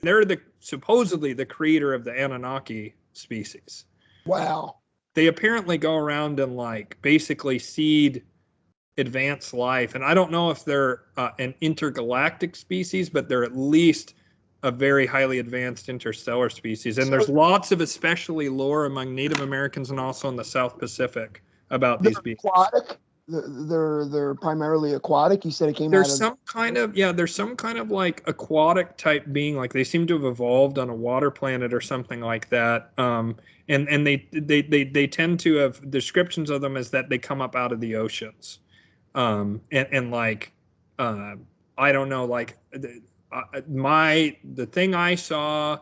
they're supposedly the creator of the Anunnaki species. Wow. They apparently go around and like basically seed advanced life. And I don't know if they're an intergalactic species, but they're at least a very highly advanced interstellar species. And there's lots of especially lore among Native Americans and also in the South Pacific about these beings. Aquatic. They're primarily aquatic. You said it came there's out of some kind of there's some kind of like aquatic type being, like they seem to have evolved on a water planet or something like that. And they tend to have descriptions of them as that they come up out of the oceans. And like I don't know, like the thing I saw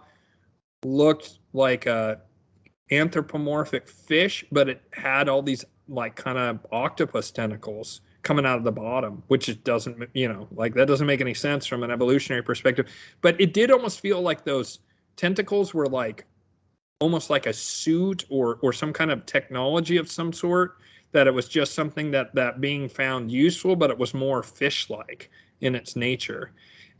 looked like a anthropomorphic fish, but it had all these like kind of octopus tentacles coming out of the bottom, which it doesn't, like that doesn't make any sense from an evolutionary perspective. But it did almost feel like those tentacles were like almost like a suit or some kind of technology of some sort, that it was just something that being found useful, but it was more fish-like in its nature.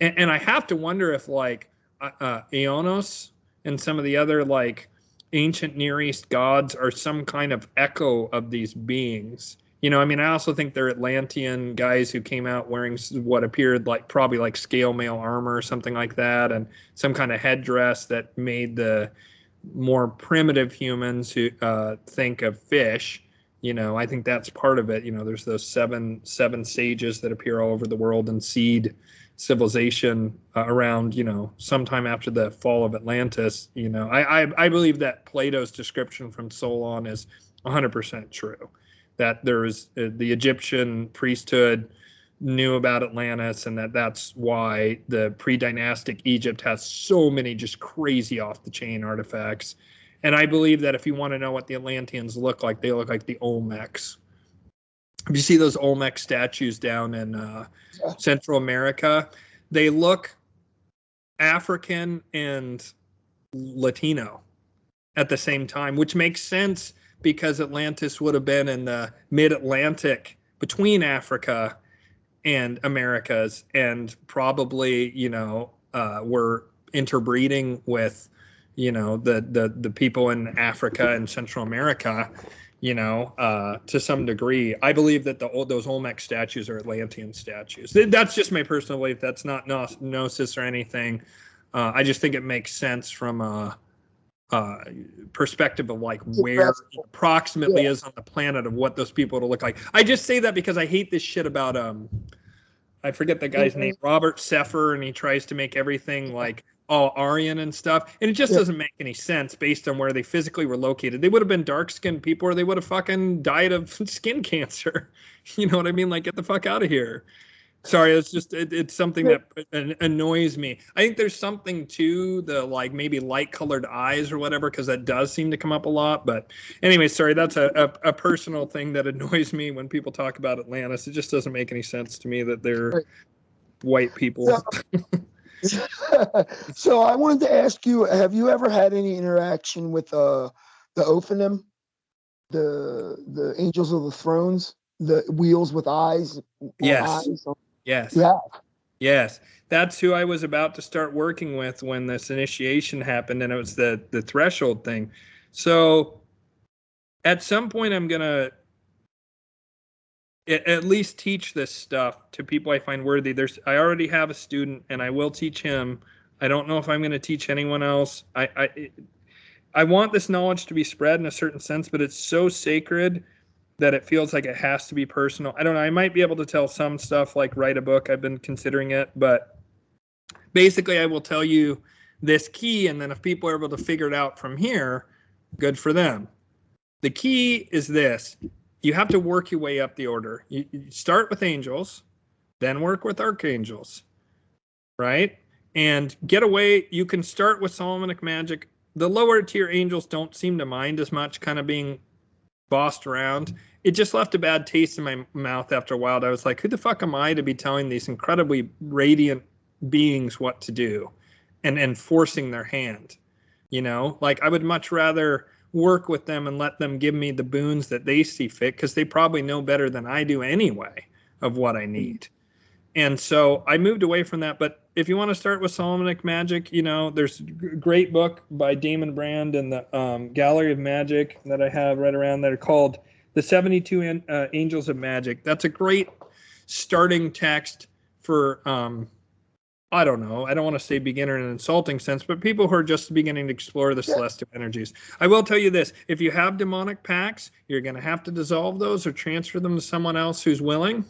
And I have to wonder if like Aeonos and some of the other like ancient Near East gods are some kind of echo of these beings. I mean, I also think they're Atlantean guys who came out wearing what appeared like probably like scale mail armor or something like that, and some kind of headdress that made the more primitive humans who think of fish. I think that's part of it. There's those seven sages that appear all over the world and seed civilization around, sometime after the fall of Atlantis. I believe that Plato's description from Solon is 100% true, that there was the Egyptian priesthood knew about Atlantis, and that's why the pre-dynastic Egypt has so many just crazy off-the-chain artifacts. And I believe that if you want to know what the Atlanteans look like, they look like the Olmecs. If you see those Olmec statues down in Central America, they look African and Latino at the same time, which makes sense because Atlantis would have been in the mid-Atlantic between Africa and Americas, and probably, were interbreeding with, the people in Africa and Central America, to some degree. I believe that those Olmec statues are Atlantean statues. That's just my personal belief. That's not gnosis or anything. I just think it makes sense from a perspective of like where it approximately is on the planet of what those people would look like. I just say that because I hate this shit about I forget the guy's name, Robert Seffer, and he tries to make everything like all Aryan and stuff, and it just doesn't make any sense based on where they physically were located. They would have been dark-skinned people, or they would have fucking died of skin cancer. You know what I mean? Like, get the fuck out of here. Sorry, it's something that annoys me. I think there's something to the like maybe light colored eyes or whatever, because that does seem to come up a lot. But anyway, sorry, that's a personal thing that annoys me when people talk about Atlantis. It just doesn't make any sense to me that they're white people. So I wanted to ask you, have you ever had any interaction with the Ophanim, the Angels of the Thrones, the wheels with eyes? Yes. Eyes? Yes. Yeah. Yes. That's who I was about to start working with when this initiation happened, and it was the threshold thing. So at some point I'm going to at least teach this stuff to people I find worthy. I already have a student, and I will teach him. I don't know if I'm going to teach anyone else. I want this knowledge to be spread in a certain sense, but it's so sacred that it feels like it has to be personal. I don't know. I might be able to tell some stuff, like write a book. I've been considering it, but basically I will tell you this key, and then if people are able to figure it out from here, good for them. The key is this. You have to work your way up the order. You start with angels, then work with archangels, right? And get away. You can start with Solomonic magic. The lower tier angels don't seem to mind as much kind of being bossed around. It just left a bad taste in my mouth after a while. I was like, who the fuck am I to be telling these incredibly radiant beings what to do and forcing their hand? Like I would much rather work with them and let them give me the boons that they see fit, because they probably know better than I do anyway of what I need. And so I moved away from that. But if you want to start with Solomonic magic, there's a great book by Damon Brand and the Gallery of Magic that I have right around that are called The 72 Angels of Magic. That's a great starting text for, I don't know, I don't want to say beginner in an insulting sense, but people who are just beginning to explore the celestial energies. I will tell you this, if you have demonic pacts, you're going to have to dissolve those or transfer them to someone else who's willing,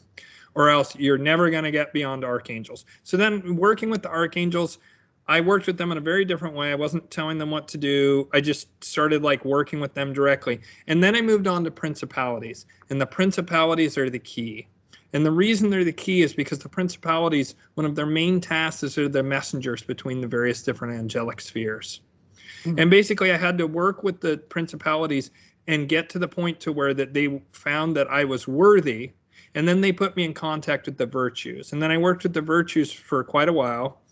or else you're never going to get beyond archangels. So then working with the archangels, I worked with them in a very different way. I wasn't telling them what to do. I just started like working with them directly. And then I moved on to principalities, and the principalities are the key. And the reason they're the key is because the principalities, one of their main tasks is they're the messengers between the various different angelic spheres. Mm-hmm. And basically I had to work with the principalities and get to the point to where that they found that I was worthy. And then they put me in contact with the virtues. And then I worked with the virtues for quite a while.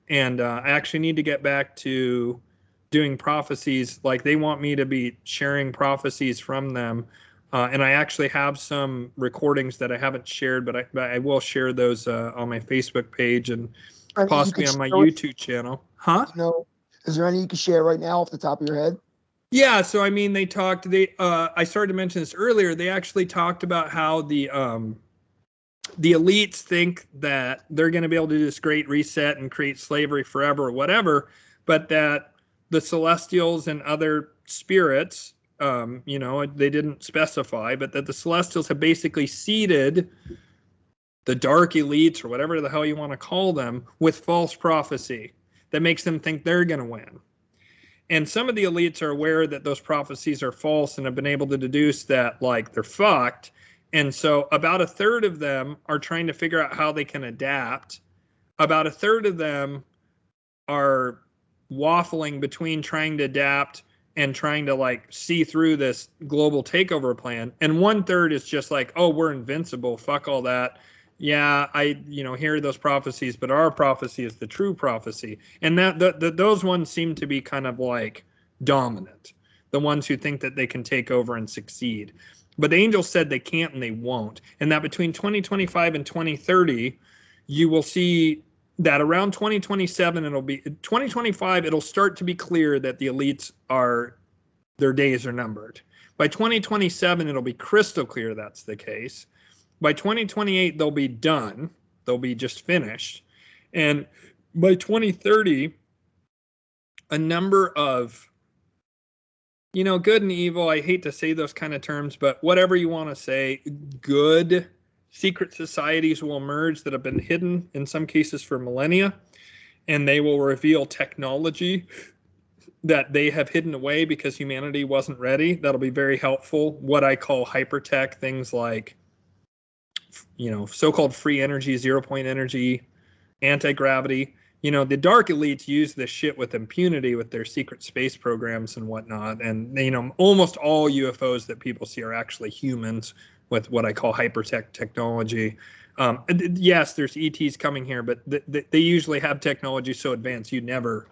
And I actually need to get back to doing prophecies. Like they want me to be sharing prophecies from them. And I actually have some recordings that I haven't shared, but I will share those on my Facebook page and possibly on my YouTube channel. Huh? Is there any you can share right now off the top of your head? Yeah. So, I mean, I started to mention this earlier. They actually talked about how the elites think that they're going to be able to do this great reset and create slavery forever or whatever, but that the celestials and other spirits, they didn't specify, but that the celestials have basically seeded the dark elites or whatever the hell you want to call them with false prophecy that makes them think they're going to win. And some of the elites are aware that those prophecies are false and have been able to deduce that like they're fucked. And so about a third of them are trying to figure out how they can adapt. About a third of them are waffling between trying to adapt and trying to like see through this global takeover plan. And 1/3 is just like, oh, we're invincible. Fuck all that. Yeah, I hear those prophecies, but our prophecy is the true prophecy. And those ones seem to be kind of like dominant. The ones who think that they can take over and succeed. But the angels said they can't and they won't. And that between 2025 and 2030, you will see that around 2027, 2025, it'll start to be clear that the elites their days are numbered. By 2027, it'll be crystal clear that's the case. By 2028, they'll be done. They'll be just finished. And by 2030, a number of, good and evil, I hate to say those kind of terms, but whatever you want to say, good secret societies will emerge that have been hidden in some cases for millennia, and they will reveal technology that they have hidden away because humanity wasn't ready. That'll be very helpful. What I call hypertech, things like, so-called free energy, 0-point energy, anti-gravity. The dark elites use this shit with impunity with their secret space programs and whatnot. And, almost all UFOs that people see are actually humans with what I call hypertech technology. Yes, there's ETs coming here, but they usually have technology so advanced you never,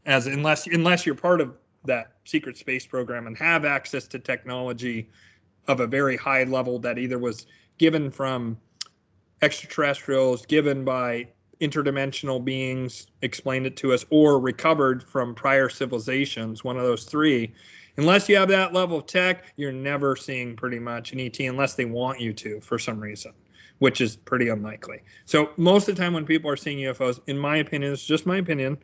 unless you're part of that secret space program and have access to technology of a very high level that either was given from extraterrestrials, given by interdimensional beings, explained it to us, or recovered from prior civilizations, one of those three. Unless you have that level of tech, you're never seeing pretty much an ET unless they want you to for some reason, which is pretty unlikely. So most of the time when people are seeing UFOs, in my opinion, it's just my opinion,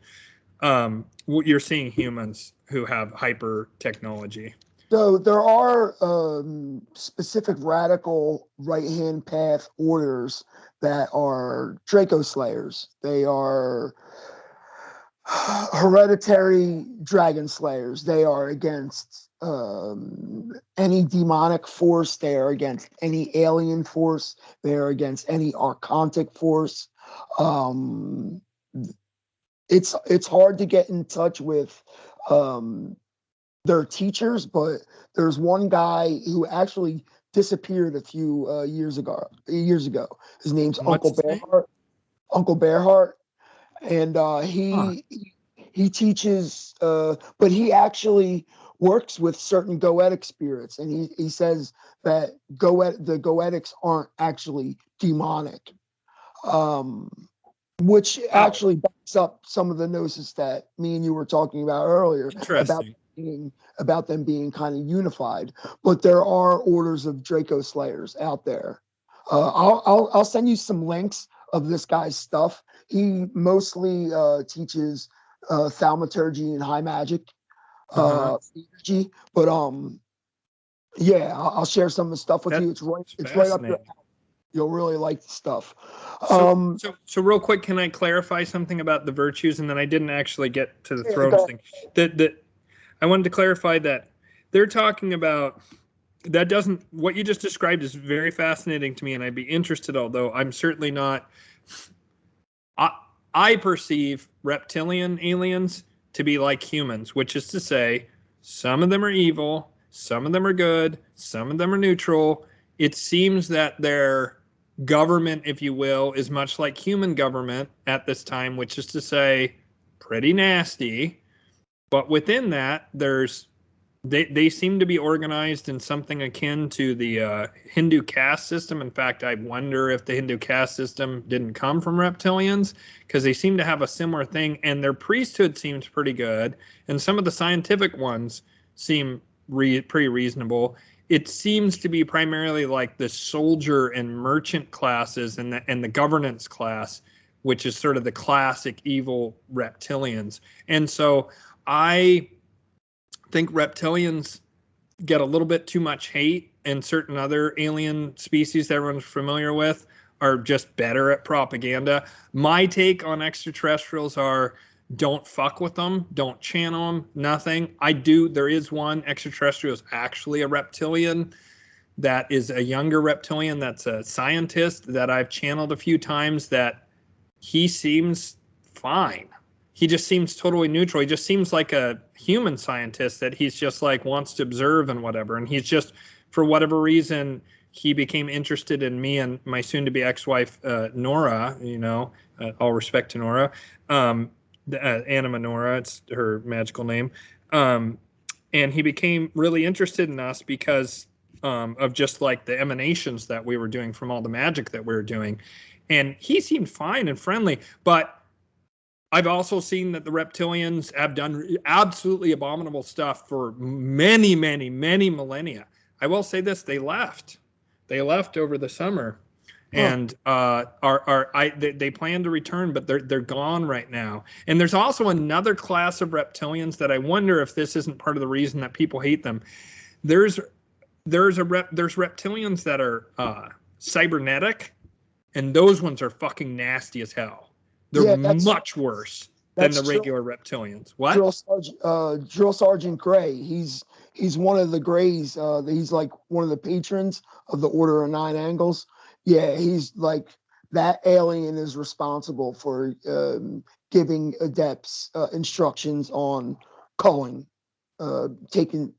you're seeing humans who have hyper technology. So there are specific radical right-hand path orders that are Draco Slayers. They are hereditary dragon slayers. They are against any demonic force. They are against any alien force. They are against any archontic force. It's hard to get in touch with their teachers, but there's one guy who actually disappeared a few years ago. His name's Uncle Bearheart. Uncle Bearheart, and he teaches, but he actually works with certain goetic spirits, and he says that the goetics aren't actually demonic. which Wow. actually backs up some of the gnosis that me and you were talking about earlier Interesting. about them being kind of unified. But there are orders of Draco Slayers out there. I'll send you some links of this guy's stuff. He mostly teaches thaumaturgy and high magic energy, but yeah, I'll share some of the stuff with you. It's right up your alley. You'll really like the stuff. So real quick, can I clarify something about the virtues? And then I didn't actually get to the thrones thing. That I wanted to clarify that they're talking about that doesn't, what you just described is very fascinating to me, and I'd be interested, although I'm certainly not. I perceive reptilian aliens to be like humans, which is to say, some of them are evil, some of them are good, some of them are neutral. It seems that their government, if you will, is much like human government at this time, which is to say, pretty nasty. But within that, they seem to be organized in something akin to the Hindu caste system. In fact, I wonder if the Hindu caste system didn't come from reptilians, because they seem to have a similar thing, and their priesthood seems pretty good, and some of the scientific ones seem pretty reasonable. It seems to be primarily like the soldier and merchant classes and the governance class, which is sort of the classic evil reptilians. And so I think reptilians get a little bit too much hate, and certain other alien species that everyone's familiar with are just better at propaganda. My take on extraterrestrials are, don't fuck with them, don't channel them, nothing. There is one extraterrestrial is actually a reptilian, that is a younger reptilian that's a scientist that I've channeled a few times, that he seems fine. He just seems totally neutral. He just seems like a human scientist that he's just like wants to observe and whatever. And he's just, for whatever reason, he became interested in me and my soon-to-be ex-wife, Nora, all respect to Nora, Anima Nora, it's her magical name. And he became really interested in us because of just like the emanations that we were doing from all the magic that we were doing. And he seemed fine and friendly, but I've also seen that the reptilians have done absolutely abominable stuff for many, many, many millennia. I will say this: they left over the summer, and they plan to return, but they're gone right now. And there's also another class of reptilians that I wonder if this isn't part of the reason that people hate them. There's reptilians that are cybernetic, and those ones are fucking nasty as hell. They're much worse than the regular reptilians. What? Drill Sergeant Gray. He's one of the Greys. He's like one of the patrons of the Order of Nine Angles. Yeah, he's like, that alien is responsible for giving adepts instructions on culling, taking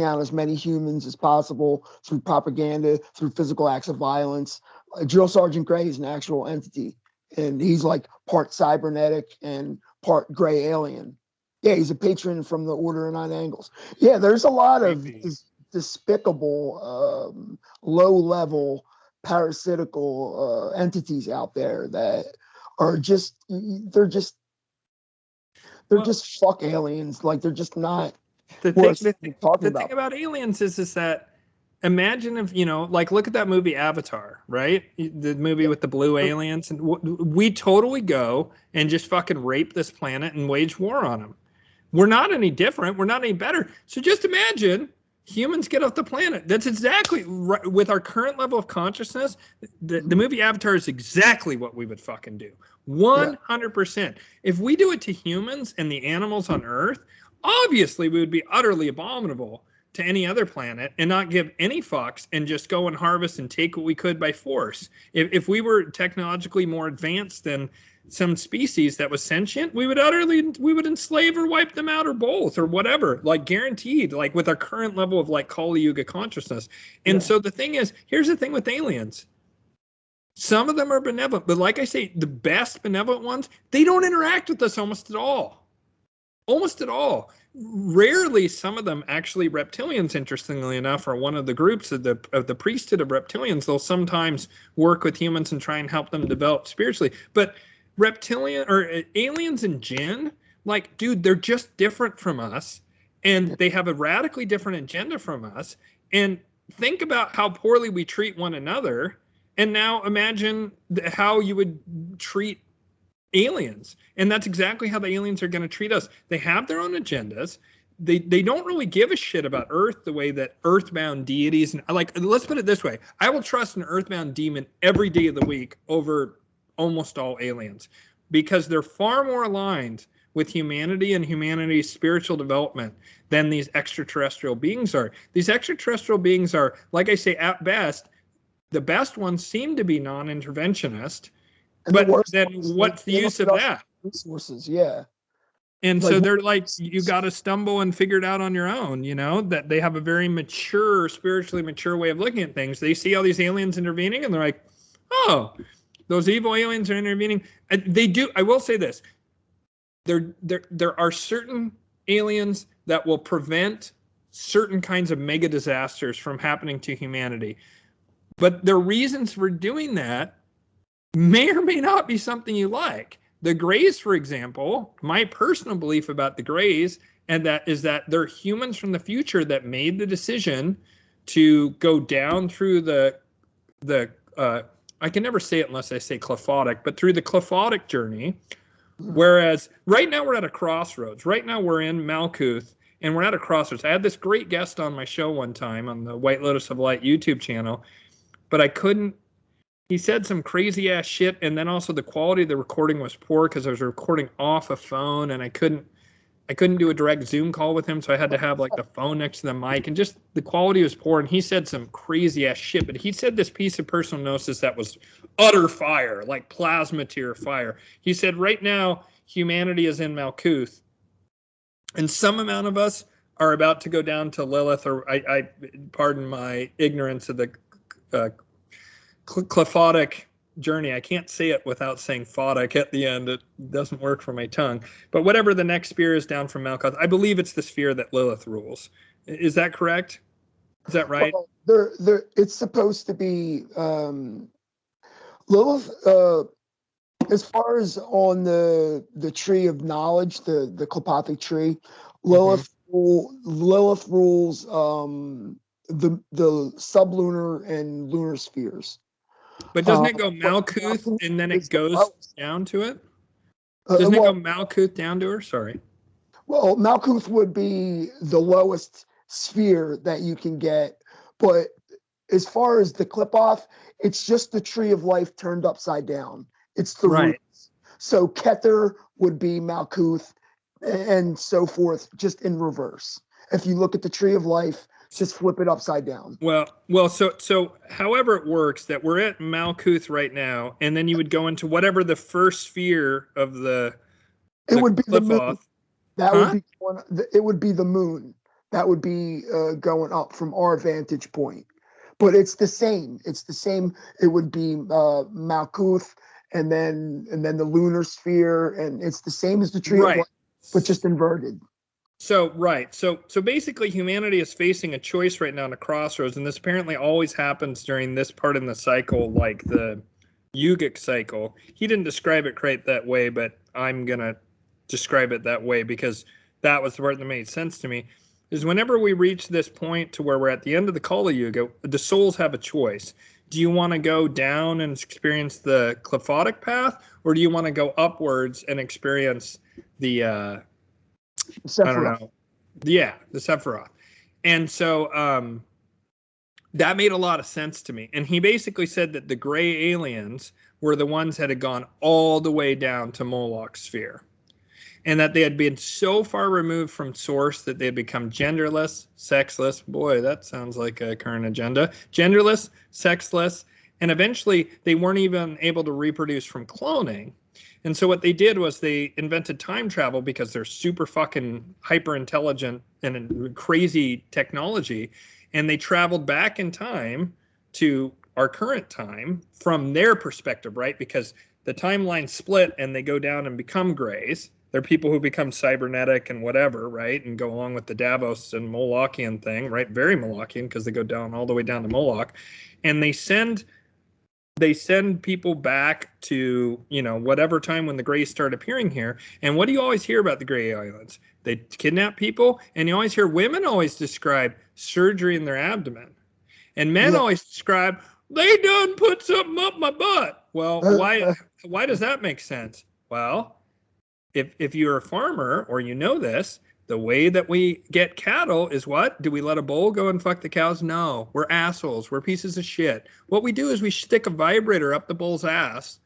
out as many humans as possible through propaganda, through physical acts of violence. Drill Sergeant Gray is an actual entity. And he's like part cybernetic and part gray alien. Yeah, he's a patron from the Order of Nine Angles. Yeah, there's a lot of despicable, low-level, parasitical entities out there that are just fuck aliens. Like, they're just not. The thing about aliens is that, imagine if, like, look at that movie Avatar, right? The movie with the blue aliens. And we totally go and just fucking rape this planet and wage war on them. We're not any different. We're not any better. So just imagine humans get off the planet. That's exactly right. With our current level of consciousness, the movie Avatar is exactly what we would fucking do. 100%. If we do it to humans and the animals on Earth, obviously we would be utterly abominable to any other planet and not give any fucks and just go and harvest and take what we could by force. If we were technologically more advanced than some species that was sentient, we would enslave or wipe them out, or both, or whatever, like guaranteed, like with our current level of like Kali Yuga consciousness. And so the thing is, here's the thing with aliens. Some of them are benevolent, but like I say, the best benevolent ones, they don't interact with us almost at all. Almost at all. Rarely, some of them actually, reptilians, interestingly enough, are one of the groups of the priesthood of reptilians. They'll sometimes work with humans and try and help them develop spiritually. But reptilian or aliens and jinn, like, dude, they're just different from us, and they have a radically different agenda from us. And think about how poorly we treat one another. And now imagine how you would treat aliens. And that's exactly how the aliens are going to treat us. They have their own agendas. They don't really give a shit about Earth the way that earthbound deities, and like, let's put it this way, I will trust an earthbound demon every day of the week over almost all aliens, because they're far more aligned with humanity and humanity's spiritual development than these extraterrestrial beings are. These extraterrestrial beings are, like I say, at best, the best ones seem to be non-interventionist, but then what's the use of that? Resources, yeah. And so they're like, you got to stumble and figure it out on your own, you know, that they have a very mature, spiritually mature way of looking at things. They see all these aliens intervening and they're like, oh, those evil aliens are intervening. And they do. I will say this. There are certain aliens that will prevent certain kinds of mega disasters from happening to humanity. But their reasons for doing that may or may not be something you like. The Greys, for example, my personal belief about the Greys, and that is that they're humans from the future that made the decision to go down through the I can never say it unless I say Cliphotic, but through the Cliphotic journey. Whereas right now we're at a crossroads. Right now we're in Malkuth, and we're at a crossroads. I had this great guest on my show one time on the White Lotus of Light YouTube channel, but I couldn't. He said some crazy ass shit, and then also the quality of the recording was poor because I was recording off a phone, and I couldn't do a direct Zoom call with him, so I had to have like the phone next to the mic, and just the quality was poor. And he said some crazy ass shit, but he said this piece of personal gnosis that was utter fire, like plasma tier fire. He said right now humanity is in Malkuth, and some amount of us are about to go down to Lilith, or I pardon my ignorance of the Cliphotic journey. I can't say it without saying photic at the end. It doesn't work for my tongue. But whatever the next sphere is down from Malkuth, I believe it's the sphere that Lilith rules. Is that correct? Is that right? Well, it's supposed to be Lilith. As far as on the tree of knowledge, the Cliphotic tree, Lilith rules the sublunar and lunar spheres. But doesn't it go Malkuth and then it goes down to it? Doesn't it go Malkuth down to her? Sorry. Well, Malkuth would be the lowest sphere that you can get. But as far as the Clipoth, it's just the tree of life turned upside down. It's the roots. So Kether would be Malkuth and so forth, just in reverse. If you look at the tree of life, just flip it upside down. Well, so however it works, that we're at Malkuth right now, and then you would go into whatever the first sphere of the it would be the moon. That would be it would be the moon. That would be going up from our vantage point. But it's the same. It's the same. It would be Malkuth and then the lunar sphere, and it's the same as the tree of life, but just inverted. So basically humanity is facing a choice right now in a crossroads, and this apparently always happens during this part in the cycle, like the Yugic cycle. He didn't describe it quite that way, but I'm gonna describe it that way because that was the part that made sense to me. Is whenever we reach this point to where we're at the end of the Kali Yuga, the souls have a choice. Do you want to go down and experience the Cliphotic path, or do you want to go upwards and experience the Sephiroth. I don't know. Yeah, the Sephiroth. And so that made a lot of sense to me. And he basically said that the gray aliens were the ones that had gone all the way down to Moloch's sphere. And that they had been so far removed from source that they had become genderless, sexless. Boy, that sounds like a current agenda. Genderless, sexless. And eventually they weren't even able to reproduce from cloning. And so what they did was they invented time travel because they're super fucking hyper intelligent and crazy technology. And they traveled back in time to our current time from their perspective, right? Because the timeline split and they go down and become grays. They're people who become cybernetic and whatever, right? And go along with the Davos and Molochian thing, right? Very Molochian because they go down all the way down to Moloch. And they send they send people back to, whatever time when the Greys start appearing here. And what do you always hear about the Grey Islands? They kidnap people, and you always hear women always describe surgery in their abdomen. And men Yeah. always describe, they done put something up my butt. Well, why does that make sense? Well, if you're a farmer or this, the way that we get cattle is what? Do we let a bull go and fuck the cows? No, we're assholes. We're pieces of shit. What we do is we stick a vibrator up the bull's ass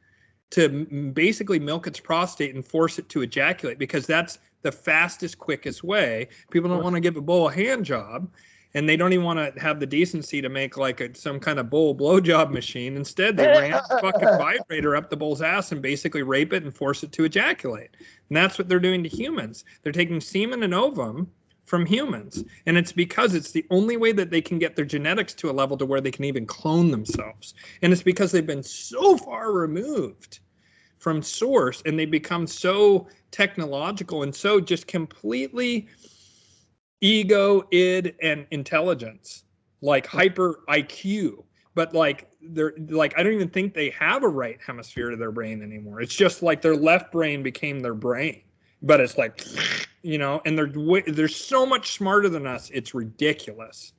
to basically milk its prostate and force it to ejaculate, because that's the fastest, quickest way. People don't want to give a bull a hand job, and they don't even want to have the decency to make like some kind of bull blowjob machine. Instead, they ram a fucking vibrator up the bull's ass and basically rape it and force it to ejaculate. And that's what they're doing to humans. They're taking semen and ovum from humans. And it's because it's the only way that they can get their genetics to a level to where they can even clone themselves. And it's because they've been so far removed from source, and they become so technological and so just completely ego, id, and intelligence, like hyper IQ. But like they're like, I don't even think they have a right hemisphere to their brain anymore. It's just like their left brain became their brain, but it's like, and they're so much smarter than us. It's ridiculous.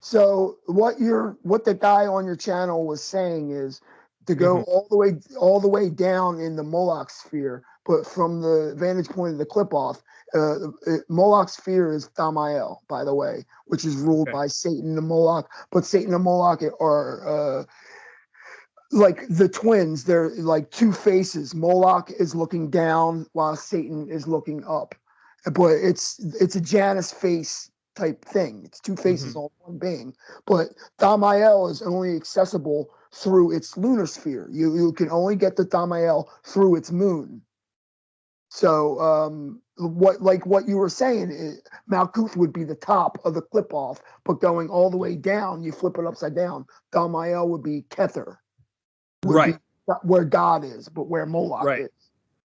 So what the guy on your channel was saying is to go Mm-hmm. all the way down in the Moloch sphere, but from the vantage point of the Clip-Off, Moloch sphere is Thamael, by the way, which is ruled Okay. by Satan and Moloch. But Satan and Moloch are like the twins. They're like two faces. Moloch is looking down while Satan is looking up, but it's a Janus face type thing. It's two faces Mm-hmm. all one being. But Thamael is only accessible through its lunar sphere. You can only get the Thamael through its moon. So what you were saying is Malkuth would be the top of the Clip-Off, but going all the way down, you flip it upside down. Thamael would be Kether, would Right. be where God is, but where Moloch Right. is.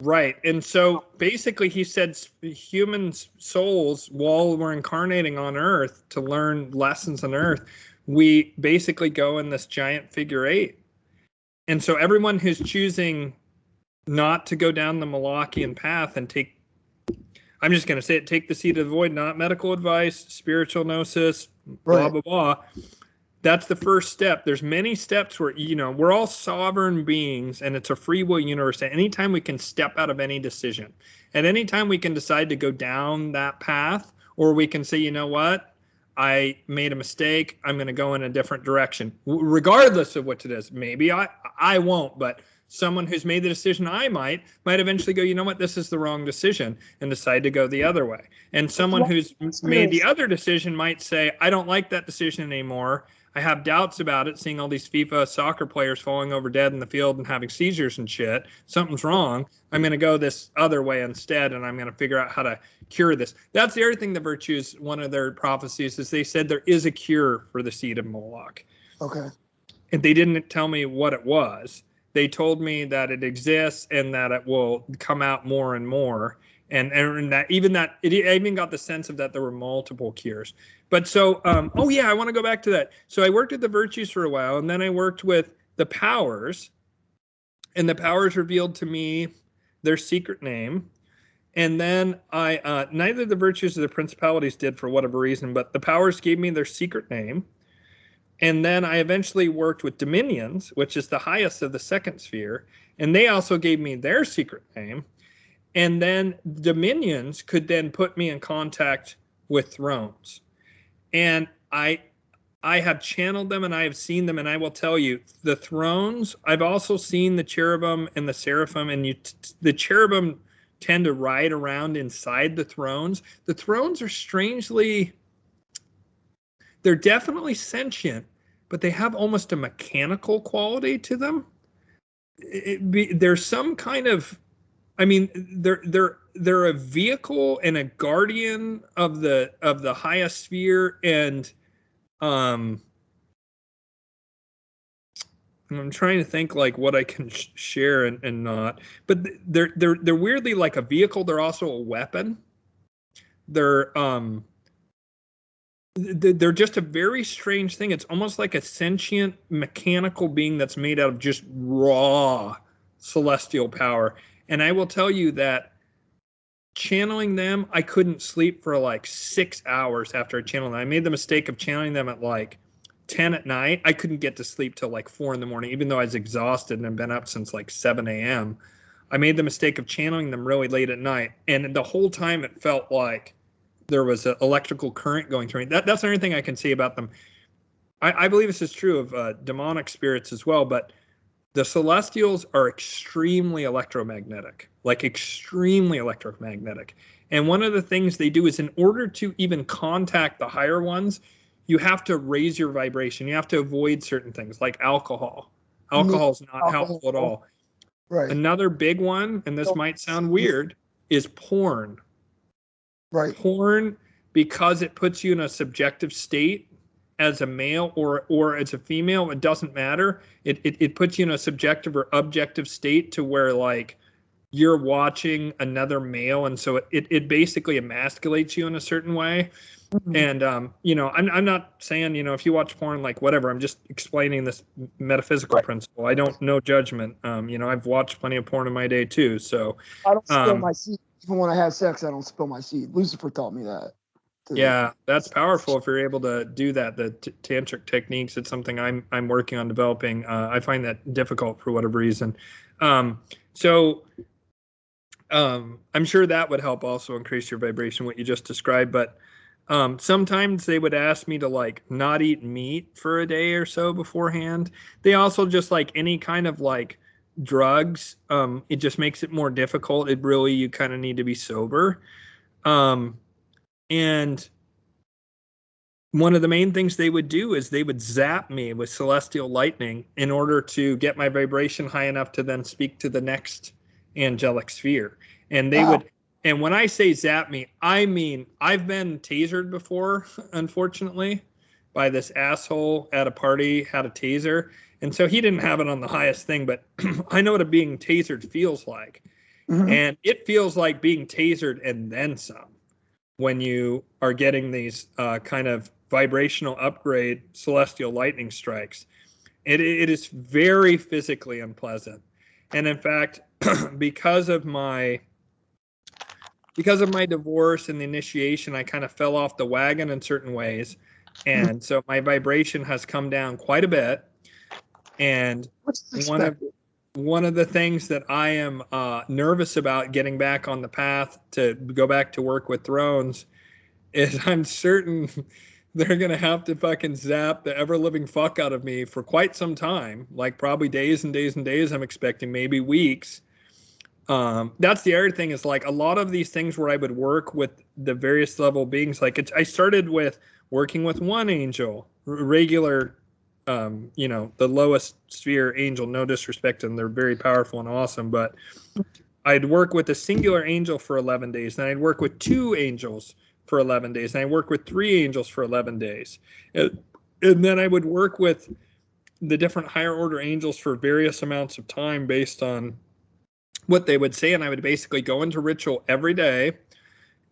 Right. And so basically he said human souls, while we're incarnating on Earth to learn lessons on Earth, we basically go in this giant figure eight. And so everyone who's choosing not to go down the Malachian path and take, I'm just going to say it, take the seed of the void, not medical advice, spiritual gnosis, blah, Right. blah, blah. That's the first step. There's many steps where, we're all sovereign beings, and it's a free will universe. At any time we can step out of any decision. At any time we can decide to go down that path, or we can say, you know what? I made a mistake. I'm going to go in a different direction, regardless of what it is. Maybe I won't, but someone who's made the decision I might eventually go, you know what? This is the wrong decision, and decide to go the other way. And someone who's made the other decision might say, I don't like that decision anymore. I have doubts about it, seeing all these FIFA soccer players falling over dead in the field and having seizures and shit. Something's wrong. I'm going to go this other way instead, and I'm going to figure out how to cure this. That's the other thing, the virtues, one of their prophecies is they said there is a cure for the seed of Moloch. Okay. And they didn't tell me what it was. They told me that it exists and that it will come out more and more. And that it even got the sense of that there were multiple cures. But so, oh yeah, I want to go back to that. So I worked with the virtues for a while, and then I worked with the powers, and the powers revealed to me their secret name. And then I neither the virtues or the principalities did for whatever reason, but the powers gave me their secret name. And then I eventually worked with dominions, which is the highest of the second sphere, and they also gave me their secret name. And then dominions could then put me in contact with thrones. And I have channeled them and I have seen them, and I will tell you, the thrones, I've also seen the cherubim and the seraphim, and the cherubim tend to ride around inside the thrones. The thrones are strangely, they're definitely sentient, but they have almost a mechanical quality to them. There's some kind of, I mean, they're a vehicle and a guardian of the highest sphere, and I'm trying to think like what I can share and not, but they're weirdly like a vehicle. They're also a weapon. They're they're just a very strange thing. It's almost like a sentient mechanical being that's made out of just raw celestial power. And I will tell you that channeling them, I couldn't sleep for like 6 hours after I channeled them. I made the mistake of channeling them at like 10 at night. I couldn't get to sleep till like 4 in the morning, even though I was exhausted and had been up since like 7 a.m. I made the mistake of channeling them really late at night. And the whole time it felt like there was an electrical current going through me. That's the only thing I can say about them. I believe this is true of demonic spirits as well, but the celestials are extremely electromagnetic, like extremely electromagnetic. And one of the things they do is, in order to even contact the higher ones, you have to raise your vibration. You have to avoid certain things like alcohol. Alcohol is not helpful at all. Right. Another big one, and this might sound weird, is porn. Right. Porn, because it puts you in a subjective state as a male or as a female, it doesn't matter. It puts you in a subjective or objective state to where like you're watching another male, and so it basically emasculates you in a certain way. Mhm. And you know, I'm not saying, you know, if you watch porn, like whatever. I'm just explaining this metaphysical principle. I don't know judgment. You know, I've watched plenty of porn in my day too. So I don't spill my seed. Even when I have sex, I don't spill my seed. Lucifer taught me that. Yeah, that's powerful if you're able to do that. The tantric techniques, it's something I'm working on developing. I find that difficult for whatever reason. So I'm sure that would help also increase your vibration, what you just described. But sometimes they would ask me to like not eat meat for a day or so beforehand. They also just like any kind of like drugs. It just makes it more difficult. It really, you kind of need to be sober. And one of the main things they would do is they would zap me with celestial lightning in order to get my vibration high enough to then speak to the next angelic sphere. And they would, and when I say zap me, I mean, I've been tasered before, unfortunately, by this asshole at a party, had a taser. And so he didn't have it on the highest thing, but I know what a being tasered feels like. Mhm. And it feels like being tasered and then some when you are getting these kind of vibrational upgrade celestial lightning strikes. It is very physically unpleasant. And in fact, because of my divorce and the initiation, I kind of fell off the wagon in certain ways. And so my vibration has come down quite a bit. And one of the things that I am nervous about getting back on the path to go back to work with drones is I'm certain they're going to have to fucking zap the ever living fuck out of me for quite some time, like probably days and days and days. I'm expecting maybe weeks. That's the other thing is like a lot of these things where I would work with the various level beings. Like I started with working with one angel, regular, you know, the lowest sphere angel, no disrespect to them. They're very powerful and awesome, but I'd work with a singular angel for 11 days. Then I'd work with two angels for 11 days. And I work with three angels for 11 days. And then I would work with the different higher order angels for various amounts of time based on what they would say. And I would basically go into ritual every day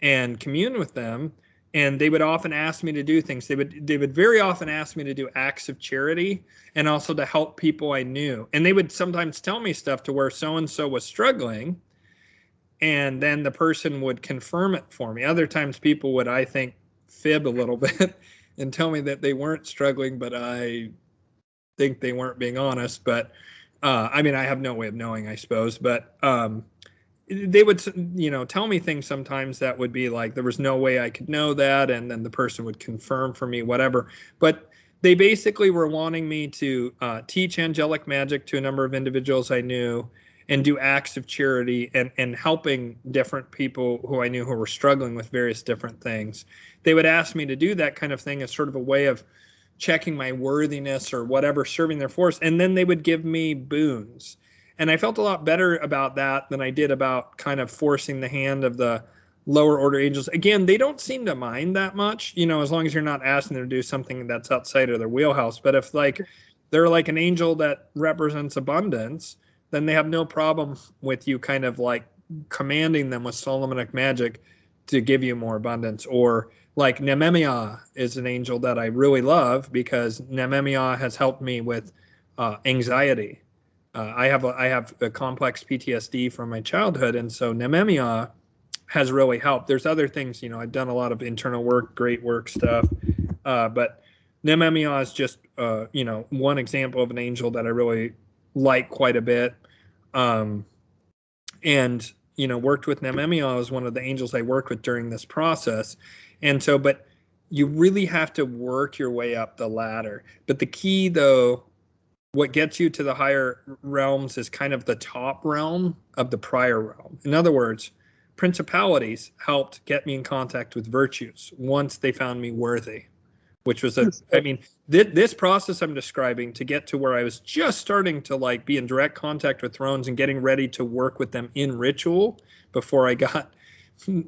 and commune with them. And they would often ask me to do things. They would very often ask me to do acts of charity and also to help people I knew. And they would sometimes tell me stuff to where so-and-so was struggling, and then the person would confirm it for me. Other times people would, I think, fib a little bit and tell me that they weren't struggling, but I think they weren't being honest. But I mean, I have no way of knowing, I suppose. But they would, you know, tell me things sometimes that would be like, there was no way I could know that. And then the person would confirm for me, whatever. But they basically were wanting me to teach angelic magic to a number of individuals I knew and do acts of charity and helping different people who I knew who were struggling with various different things. They would ask me to do that kind of thing as sort of a way of checking my worthiness or whatever, serving their force. And then they would give me boons. And I felt a lot better about that than I did about kind of forcing the hand of the lower order angels. Again, they don't seem to mind that much, you know, as long as you're not asking them to do something that's outside of their wheelhouse. But if like they're like an angel that represents abundance, then they have no problem with you kind of like commanding them with Solomonic magic give you more abundance. Or like Nememia is an angel that I really love because Nememia has helped me with anxiety. I have a complex PTSD from my childhood, and so Nememia has really helped. There's other things, I've done a lot of internal work, great work stuff, but Nememia is just one example of an angel that I really like quite a bit. And worked with Nememia as one of the angels I worked with during this process. And so, but you really have to work your way up the ladder. But the key, though, what gets you to the higher realms is kind of the top realm of the prior realm. In other words, principalities helped get me in contact with virtues once they found me worthy, which was this process I'm describing to get to where I was just starting to like be in direct contact with thrones and getting ready to work with them in ritual before I got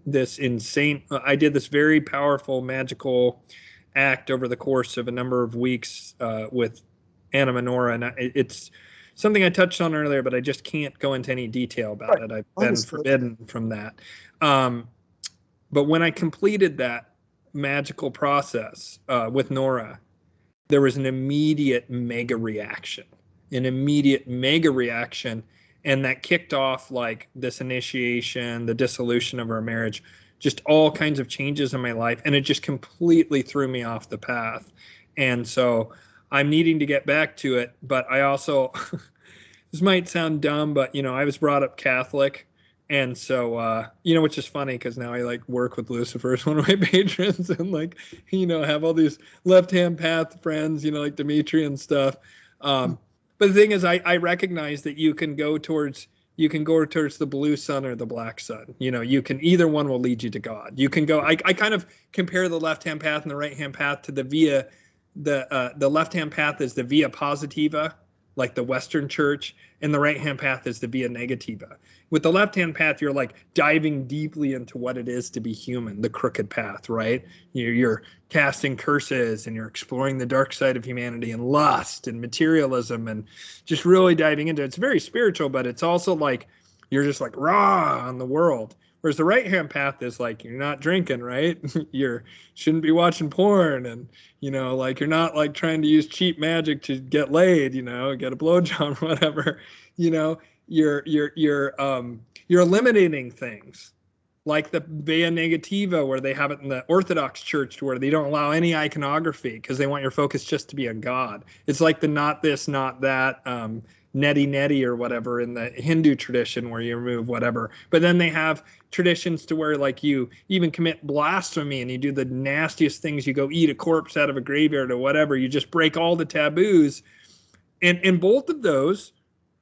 this insane. I did this very powerful magical act over the course of a number of weeks with Anna Menorah, and it's something I touched on earlier, but I just can't go into any detail about it. I've been forbidden from that. But when I completed that magical process with Nora, there was an immediate mega reaction, and that kicked off like this initiation, the dissolution of our marriage, just all kinds of changes in my life, and it just completely threw me off the path. And so I'm needing to get back to it, but I also this might sound dumb, but I was brought up Catholic. And so, which is funny because now I like work with Lucifer as one of my patrons and like, have all these left-hand path friends, like Dimitri and stuff. But the thing is, I recognize that you can go towards the blue sun or the black sun. You can, either one will lead you to God. You can go, I kind of compare the left-hand path and the right-hand path to the via, the left-hand path is the via positiva, like the Western church, and the right-hand path is the via negativa. With the left-hand path, you're like diving deeply into what it is to be human, the crooked path, right? You're casting curses and you're exploring the dark side of humanity and lust and materialism and just really diving into it. It's very spiritual, but it's also like you're just like raw on the world. Whereas the right-hand path is like, you're not drinking, right? Shouldn't be watching porn, and like you're not like trying to use cheap magic to get laid, get a blowjob or whatever. You're eliminating things like the via negativa, where they have it in the Orthodox Church, where they don't allow any iconography because they want your focus just to be on God. It's like the not this, not that, neti or whatever in the Hindu tradition, where you remove whatever. But then they have traditions to where like you even commit blasphemy and you do the nastiest things. You go eat a corpse out of a graveyard or whatever. You just break all the taboos. And in both of those,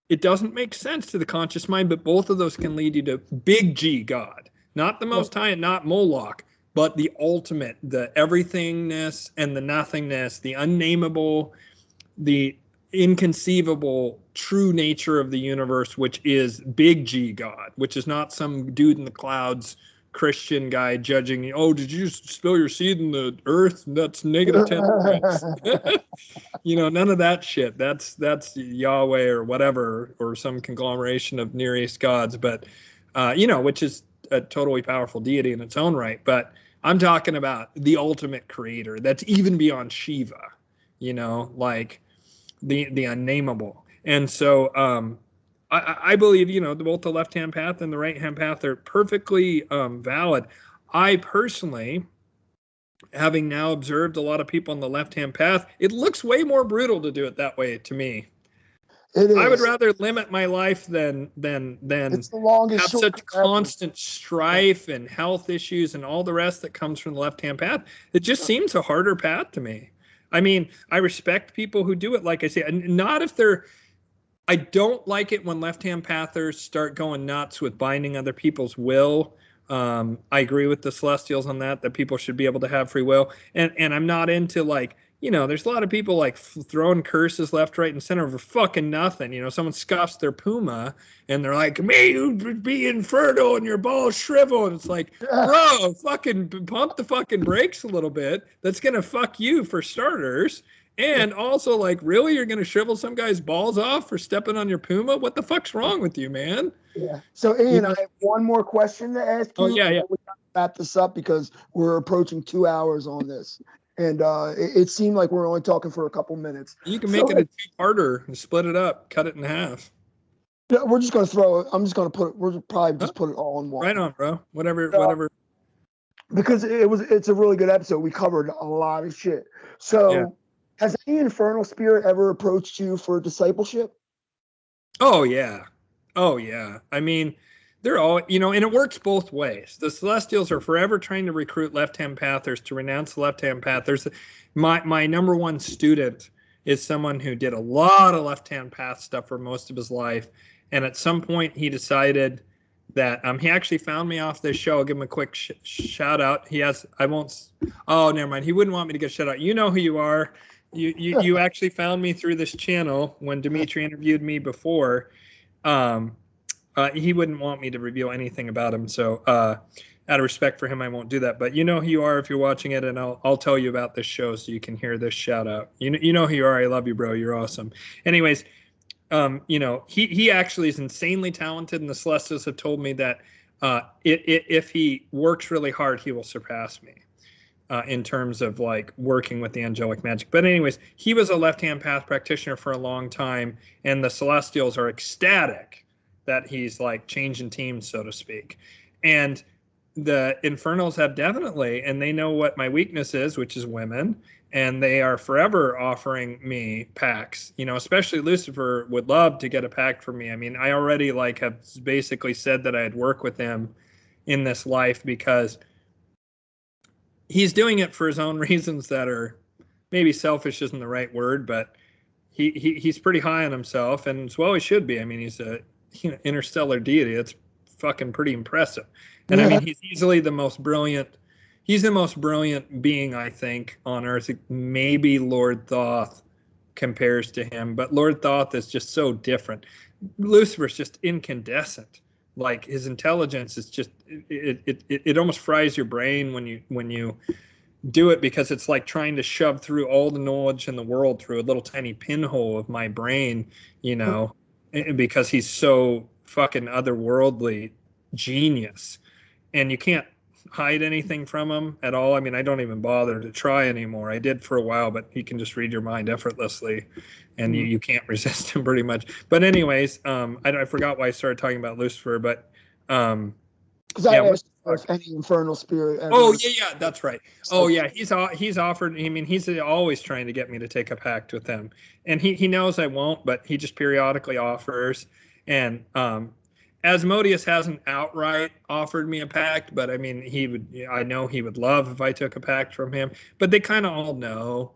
it doesn't make sense to the conscious mind, but both of those can lead you to big G God, not the Most High and not Moloch, but the ultimate, the everythingness and the nothingness, the unnameable, the inconceivable true nature of the universe, which is big G God, which is not some dude in the clouds Christian guy judging you. Oh, did you spill your seed in the earth? That's negative 10 degrees. None of that shit. That's Yahweh or whatever, or some conglomeration of Near East gods, but which is a totally powerful deity in its own right. But I'm talking about the ultimate creator that's even beyond Shiva, like the unnameable. And so I believe, both the left-hand path and the right-hand path are perfectly valid. I personally, having now observed a lot of people on the left-hand path, it looks way more brutal to do it that way to me. It is. I would rather limit my life than it's the longest have such constant strife and health issues and all the rest that comes from the left-hand path. It just seems a harder path to me. I mean, I respect people who do it, like I say, not if they're, I don't like it when left-hand pathers start going nuts with binding other people's will. I agree with the Celestials on that people should be able to have free will. And I'm not into like, there's a lot of people like throwing curses left, right, and center for fucking nothing. Someone scuffs their puma and they're like, may you be infertile and your balls shrivel. And it's like, bro, fucking pump the fucking brakes a little bit. That's going to fuck you for starters. And also, like, really, you're going to shrivel some guy's balls off for stepping on your puma? What the fuck's wrong with you, man? Yeah. So, Ian, I have one more question to ask you. Oh, yeah. wrap this up because we're approaching 2 hours on this, and it seemed like we're only talking for a couple minutes. You can So make it a two-parter and split it up, cut it in half. yeah, we're just gonna throw it. I'm just gonna put. We're probably just Huh? put it all in one. Right on, bro. Whatever, Uh, whatever. because it's a really good episode. We covered a lot of shit. Yeah. So, has any infernal spirit ever approached you for discipleship? Oh yeah. Oh yeah. I mean, they're all, and it works both ways. The Celestials are forever trying to recruit left-hand pathers to renounce the left-hand path. There's my number one student is someone who did a lot of left-hand path stuff for most of his life, and at some point he decided that he actually found me off this show. I'll give him a quick shout out. He has I won't. Oh, never mind. He wouldn't want me to get shout out. You know who you are. You actually found me through this channel when Dimitri interviewed me before. He wouldn't want me to reveal anything about him, so out of respect for him, I won't do that. But you know who you are if you're watching it, and I'll tell you about this show so you can hear this shout out. You know who you are. I love you, bro. You're awesome. Anyways, he actually is insanely talented, and the Celestials have told me that if he works really hard, he will surpass me. In terms of like working with the angelic magic. But anyways, he was a left-hand path practitioner for a long time, and the Celestials are ecstatic that he's like changing teams, so to speak. And the Infernals have definitely, and they know what my weakness is, which is women, and they are forever offering me packs. Especially Lucifer would love to get a pack from me. I mean, I already like have basically said that I'd work with him in this life because he's doing it for his own reasons that are maybe selfish isn't the right word, but he's pretty high on himself, and as well he should be. I mean, he's a interstellar deity. It's fucking pretty impressive. And I mean, he's easily the most brilliant. He's the most brilliant being, I think, on Earth. Maybe Lord Thoth compares to him, but Lord Thoth is just so different. Lucifer's just incandescent. Like his intelligence is just it almost fries your brain when you do it, because it's like trying to shove through all the knowledge in the world through a little tiny pinhole of my brain, because he's so fucking otherworldly genius, and you can't hide anything from him at all. I mean, I don't even bother to try anymore. I did for a while, but he can just read your mind effortlessly, and you can't resist him pretty much. But anyways, I forgot why I started talking about Lucifer, but because I asked if any infernal spirit ever. Oh yeah, that's right. Oh yeah, he's offered. I mean, he's always trying to get me to take a pact with him, and he knows I won't, but he just periodically offers. And Asmodeus hasn't outright offered me a pact, but I mean, I know he would love if I took a pact from him. But they kind of all know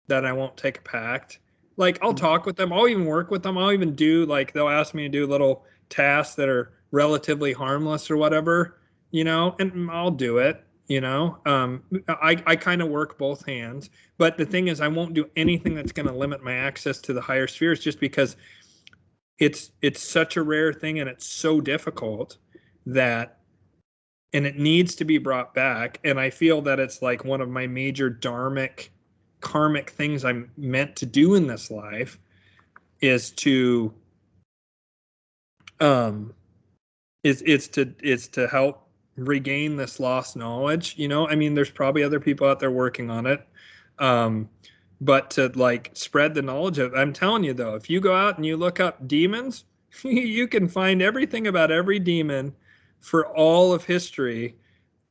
that I won't take a pact. Like, I'll talk with them. I'll even work with them. I'll even do, like, they'll ask me to do little tasks that are relatively harmless or whatever, and I'll do it. I kind of work both hands. But the thing is, I won't do anything that's going to limit my access to the higher spheres, just because it's such a rare thing, and it's so difficult and it needs to be brought back. And I feel that it's like one of my major karmic things I'm meant to do in this life is to to help regain this lost knowledge. I mean, there's probably other people out there working on it. But to like spread the knowledge of, I'm telling you though, if you go out and you look up demons, you can find everything about every demon for all of history.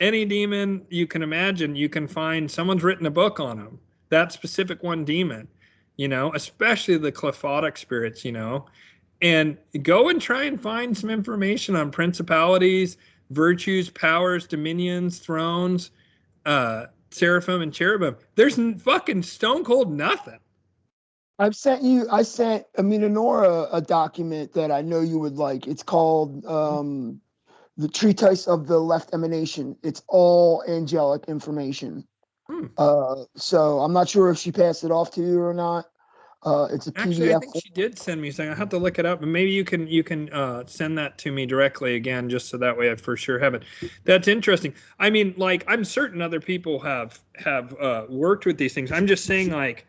Any demon you can imagine, you can find someone's written a book on them. That specific one demon, especially the Cliphotic spirits, and go and try and find some information on principalities, virtues, powers, dominions, thrones, seraphim and cherubim. There's fucking stone cold nothing. I sent Aminonora a document that I know you would like. It's called the Treatise of the Left Emanation. It's all angelic information. So I'm not sure if she passed it off to you or not. It's a Actually, PDF. I think she did send me something. I have to look it up, but maybe you can send that to me directly again, just so that way I for sure have it. That's interesting. I mean, like, I'm certain other people have worked with these things. I'm just saying, like,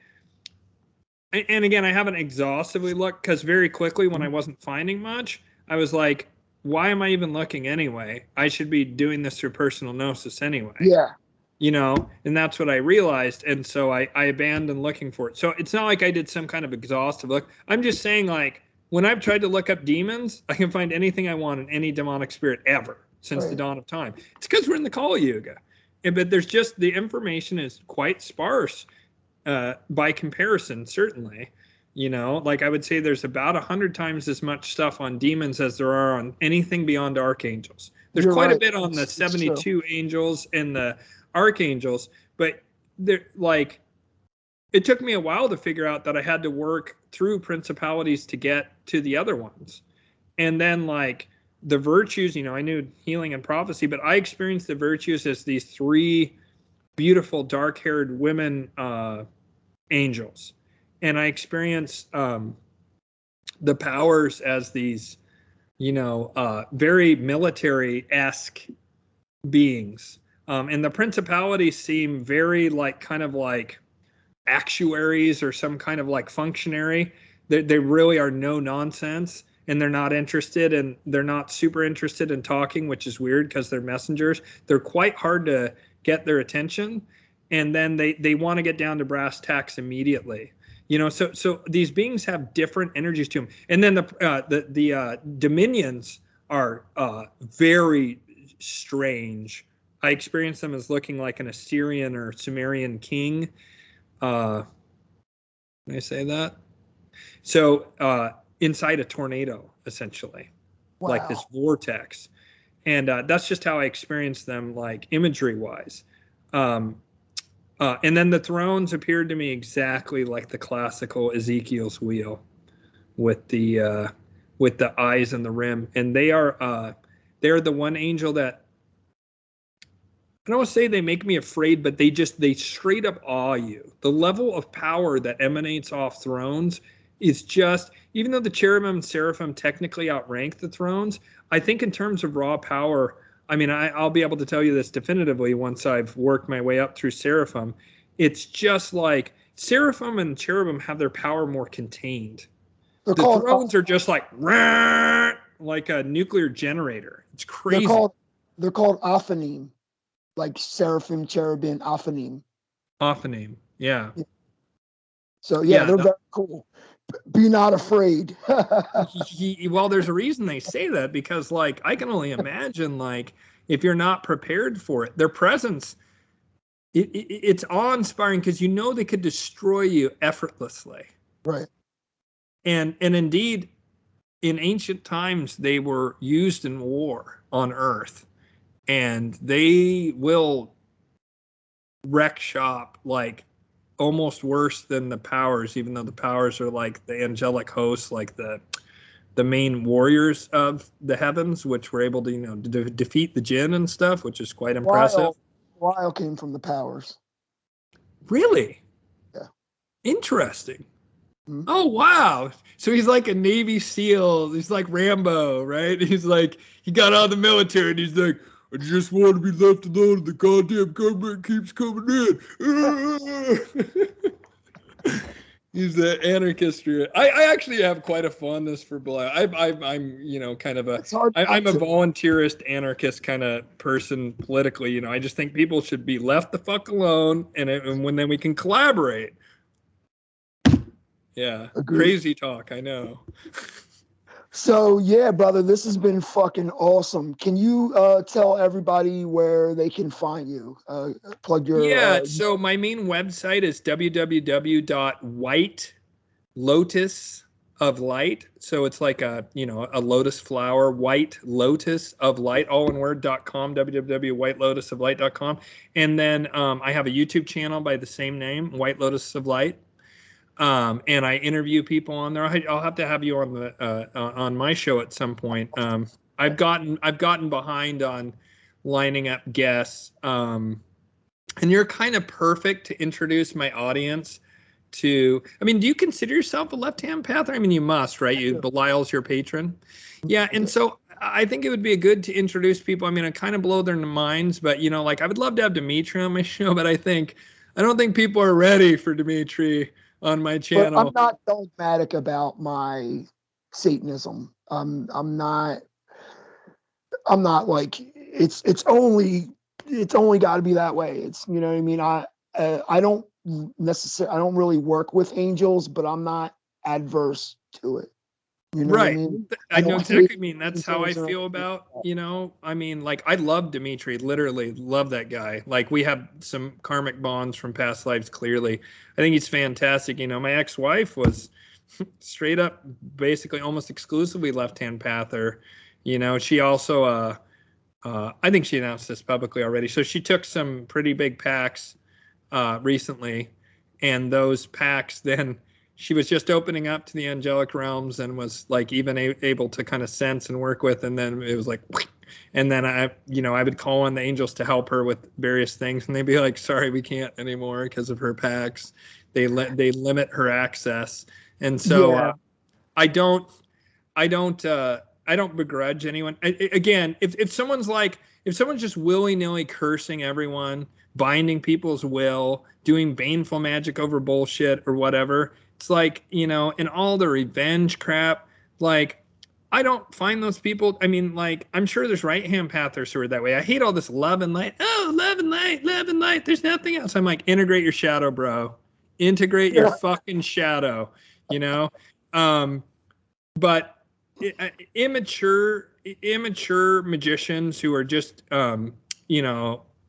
and again, I haven't exhaustively looked, because very quickly when I wasn't finding much, I was like, why am I even looking anyway? I should be doing this through personal gnosis anyway. Yeah. You know, and that's what I realized. And so I abandoned looking for it. So it's not like I did some kind of exhaustive look. I'm just saying, like, when I've tried to look up demons, I can find anything I want in any demonic spirit ever since the dawn of time. It's because we're in the Kali Yuga. But there's just, the information is quite sparse by comparison, certainly. You know, like I would say there's about 100 times as much stuff on demons as there are on anything beyond archangels. There's quite a bit on the 72 angels and the archangels, but they're like, it took me a while to figure out that I had to work through principalities to get to the other ones. And then, like, the virtues, you know, I knew healing and prophecy, but I experienced the virtues as these three beautiful dark-haired women angels. And I experienced the powers as these, you know, very military-esque beings. And the principalities seem very like kind of like actuaries or some kind of like functionary. They really are no nonsense, and they're not interested, and they're not super interested in talking, which is weird because they're messengers. They're quite hard to get their attention, and then they want to get down to brass tacks immediately. You know, so these beings have different energies to them, and then the dominions are very strange. I experienced them as looking like an Assyrian or Sumerian king. Can I say that? So inside a tornado, essentially, like this vortex. And that's just how I experienced them, like imagery wise. And then the thrones appeared to me exactly like the classical Ezekiel's wheel with the eyes and the rim. And they're the one angel that, I don't want to say they make me afraid, but they straight up awe you. The level of power that emanates off thrones is just, even though the cherubim and seraphim technically outrank the thrones, I think in terms of raw power, I mean, I'll be able to tell you this definitively once I've worked my way up through seraphim. It's just like seraphim and cherubim have their power more contained. The thrones are just like a nuclear generator. It's crazy. They're called Aphanim. Like seraphim, cherubim, Aphanim. Aphanim, yeah. So they're very cool. Be not afraid. Well, there's a reason they say that, because like I can only imagine, like, if you're not prepared for it, their presence, it's awe-inspiring because you know they could destroy you effortlessly. Right. And indeed, in ancient times, they were used in war on Earth. And they will wreck shop like almost worse than the powers, even though the powers are like the angelic hosts, like the main warriors of the heavens, which were able to, you know, defeat the jinn and stuff, which is quite impressive. Lyle came from the powers. Really? Yeah. Interesting. Mm-hmm. Oh, wow. So he's like a Navy SEAL. He's like Rambo, right? He's like, he got out of the military and he's like, I just want to be left alone and the goddamn government keeps coming in. He's the anarchist. I actually have quite a fondness for Black. I'm you know, kind of I'm a volunteerist anarchist kind of person politically. You know, I just think people should be left the fuck alone, and when then we can collaborate. Yeah. Agreed. Crazy talk, I know. So, yeah, brother, this has been fucking awesome. Can you tell everybody where they can find you? Plug your... Yeah, so my main website is www.whitelotusoflight. So it's like a, you know, a lotus flower, white lotus of light, all in word.com, www.whitelotusoflight.com. And then I have a YouTube channel by the same name, White Lotus of Light. And I interview people on there. I'll have to have you on the on my show at some point. I've gotten behind on lining up guests, and you're kind of perfect to introduce my audience to. I mean, do you consider yourself a left-hand pather? I mean, you must, right? Belial's your patron. Yeah, and so I think it would be good to introduce people. I mean, I kind of blow their minds, but you know, like I would love to have Dimitri on my show, but I don't think people are ready for Dimitri on my channel. But I'm not dogmatic about my Satanism. I'm not. I'm not like it's only got to be that way. It's, you know what I mean. I don't necessarily, I don't really work with angels, but I'm not adverse to it. You know what I Right. mean? I know don't hate exactly. I mean, that's how I angels or feel anything about, like I mean, like I love Dimitri, literally love that guy. Like we have some karmic bonds from past lives, clearly. I think he's fantastic. My ex-wife was straight up, basically almost exclusively left-hand pather. She also, I think she announced this publicly already. So she took some pretty big packs recently, and those packs then she was just opening up to the angelic realms and was like even able to kind of sense and work with, and then it was like and then I would call on the angels to help her with various things, and they'd be like, sorry, we can't anymore because of her packs. They limit her access. And so yeah. I don't I don't I don't begrudge anyone. Again, if someone's like, if someone's just willy-nilly cursing everyone, binding people's will, doing baneful magic over bullshit or whatever, it's like, and all the revenge crap, like I don't find those people. I mean, like, I'm sure there's right-hand pathers who are that way. I hate all this love and light. Oh, love and light, love and light. There's nothing else. I'm like, integrate your shadow, bro. Integrate your Yeah. fucking shadow, you know? Um, but immature magicians who are just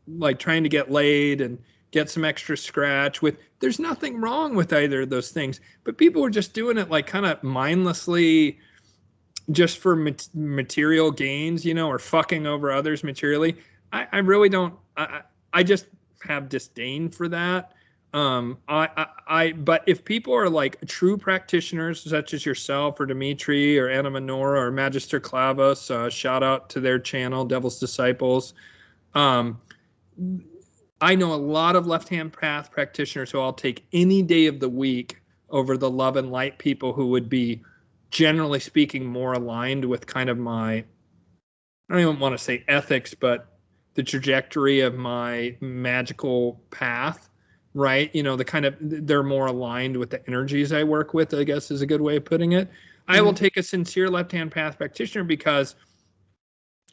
like trying to get laid and get some extra scratch with, there's nothing wrong with either of those things, but people are just doing it like kind of mindlessly just for material gains, or fucking over others materially. I really don't. I just have disdain for that. But if people are like true practitioners, such as yourself or Dimitri or Anna Menora or Magister Clavos, shout out to their channel, Devil's Disciples. Um, I know a lot of left-hand path practitioners who I'll take any day of the week over the love and light people who would be, generally speaking, more aligned with kind of my, I don't even want to say ethics, but the trajectory of my magical path, right? The kind of, they're more aligned with the energies I work with, I guess is a good way of putting it. I will take a sincere left-hand path practitioner because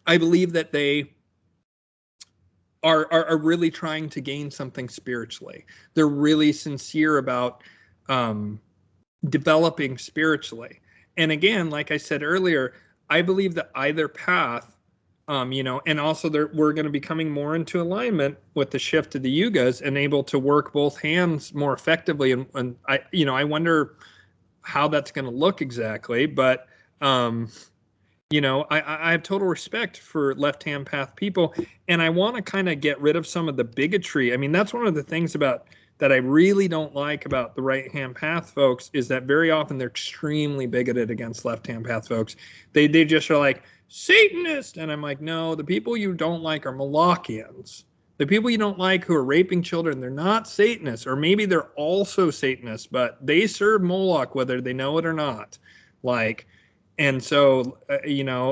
I believe that they are really trying to gain something spiritually. They're really sincere about developing spiritually. And again, like I said earlier, I believe that either path, and also we're going to be coming more into alignment with the shift of the yugas and able to work both hands more effectively. And I wonder how that's going to look exactly, but I have total respect for left-hand path people, and I want to kind of get rid of some of the bigotry. I mean, that's one of the things about that I really don't like about the right-hand path folks is that very often they're extremely bigoted against left-hand path folks. They just are like, Satanist, and I'm like, no, the people you don't like are Malachians. The people you don't like who are raping children, they're not Satanists, or maybe they're also Satanists, but they serve Moloch whether they know it or not. Like, and so,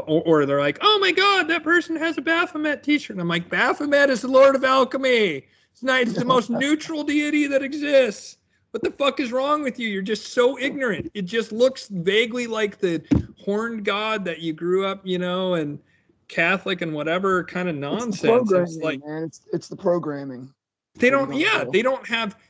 or they're like, oh my God, that person has a Baphomet t-shirt. And I'm like, Baphomet is the Lord of Alchemy. It's the most neutral deity that exists. What the fuck is wrong with you? You're just so ignorant. It just looks vaguely like the horned god that you grew up, and Catholic and whatever kind of nonsense. It's the programming, it's like, man. It's the programming.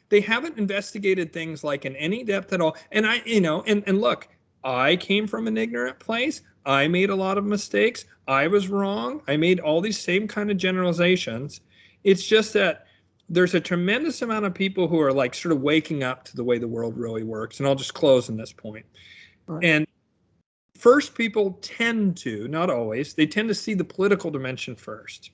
they haven't investigated things like in any depth at all. And and look, I came from an ignorant place. I made a lot of mistakes. I was wrong. I made all these same kind of generalizations. It's just that there's a tremendous amount of people who are like sort of waking up to the way the world really works. And I'll just close on this point. Right. And first, people tend to, not always, they tend to see the political dimension first.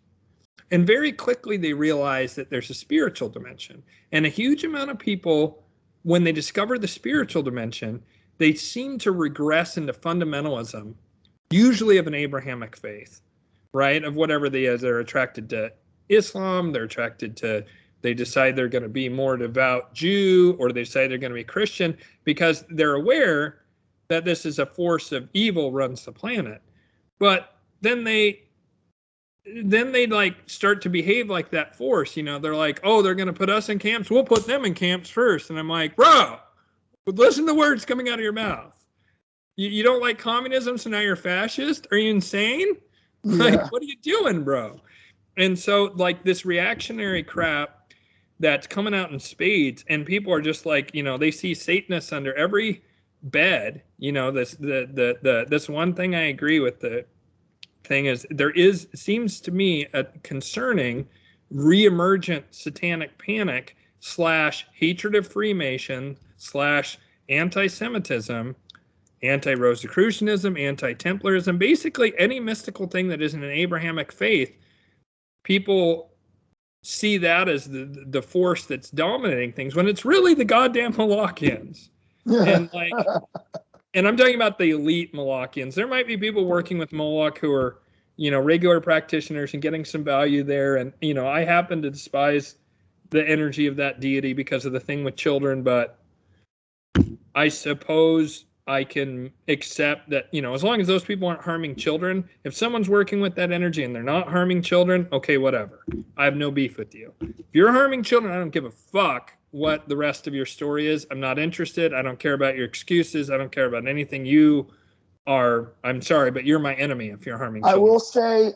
And very quickly, they realize that there's a spiritual dimension. And a huge amount of people, when they discover the spiritual dimension, they seem to regress into fundamentalism, usually of an Abrahamic faith, right? Of whatever they is. They're attracted to Islam, they decide they're going to be more devout Jew, or they decide they're going to be Christian because they're aware that this is a force of evil runs the planet. But then they like start to behave like that force. They're like, oh, they're going to put us in camps. We'll put them in camps first. And I'm like, bro, listen to the words coming out of your mouth. You don't like communism, so now you're fascist? Are you insane? Yeah. Like, what are you doing, bro? And so, like, this reactionary crap that's coming out in spades, and people are just like, they see Satanists under every bed. This one thing I agree with the thing is seems to me a concerning reemergent satanic panic / hatred of Freemason / anti-Semitism, anti-Rosicrucianism, anti-Templarism, basically any mystical thing that isn't an Abrahamic faith. People see that as the force that's dominating things when it's really the goddamn Malachians. And and I'm talking about the elite Malachians. There might be people working with Moloch who are, regular practitioners and getting some value there. And, I happen to despise the energy of that deity because of the thing with children, but I suppose I can accept that, as long as those people aren't harming children, if someone's working with that energy and they're not harming children, okay, whatever. I have no beef with you. If you're harming children, I don't give a fuck what the rest of your story is. I'm not interested. I don't care about your excuses. I don't care about anything you are. I'm sorry, but you're my enemy if you're harming children.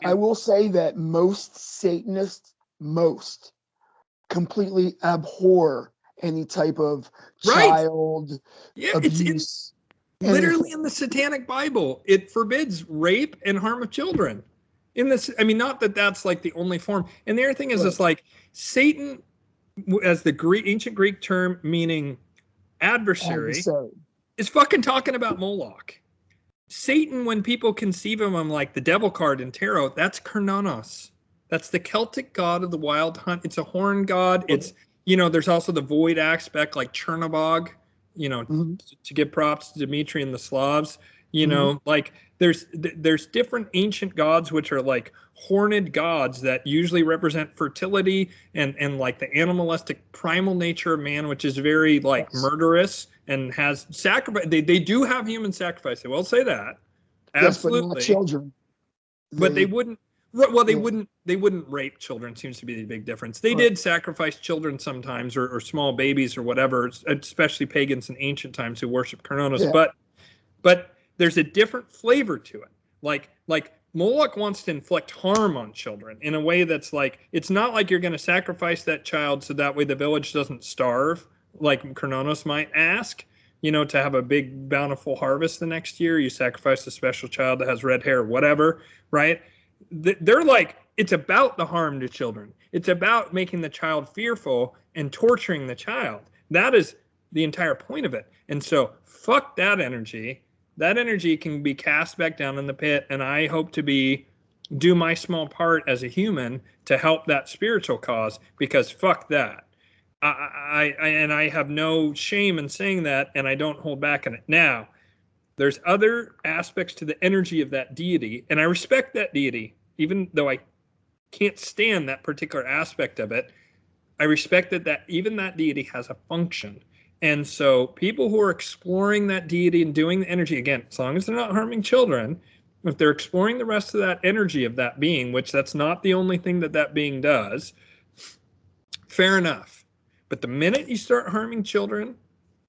I will say that most Satanists, completely abhor any type of child abuse. It's literally in the Satanic Bible. It forbids rape and harm of children. In this, I mean, not that that's like the only form. And the other thing is, it's like Satan, as the ancient Greek term meaning adversary, is fucking talking about Moloch. Satan, when people conceive of him like the devil card in tarot, that's Kernonos. That's the Celtic god of the wild hunt. It's a horn god. It's, there's also the void aspect like Chernobog, to give props to Dmitri and the Slavs. Like there's different ancient gods which are like horned gods that usually represent fertility and like the animalistic primal nature of man, which is very like murderous and has sacrifice. They do have human sacrifice. I will say that. Absolutely. Yes, but not children. But they wouldn't. Well, they wouldn't. They wouldn't rape children. Seems to be the big difference. They did sacrifice children sometimes, or small babies, or whatever. Especially pagans in ancient times who worship Kronos. Yeah. But there's a different flavor to it. Like Moloch wants to inflict harm on children in a way that's like, it's not like you're going to sacrifice that child so that way the village doesn't starve, like Kronos might ask. To have a big bountiful harvest the next year, you sacrifice a special child that has red hair, whatever, right? They're like, it's about the harm to children. It's about making the child fearful and torturing the child. That is the entire point of it. And so fuck that energy. That energy can be cast back down in the pit, and I hope to do my small part as a human to help that spiritual cause, because fuck that. I have no shame in saying that, and I don't hold back on it. Now, there's other aspects to the energy of that deity, and I respect that deity, even though I can't stand that particular aspect of it. I respect that even that deity has a function. And so people who are exploring that deity and doing the energy, again, as long as they're not harming children, if they're exploring the rest of that energy of that being, which that's not the only thing that being does, fair enough. But the minute you start harming children,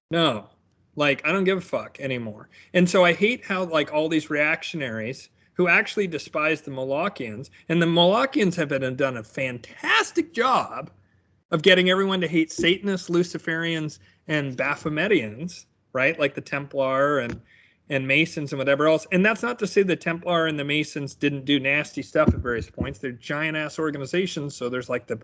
no, like, I don't give a fuck anymore. And so I hate how like all these reactionaries who actually despise the Molochians, and the Molochians have done a fantastic job of getting everyone to hate Satanists, Luciferians, and Baphometians, right? Like the Templar and Masons and whatever else. And that's not to say the Templar and the Masons didn't do nasty stuff at various points. They're giant ass organizations. So there's like the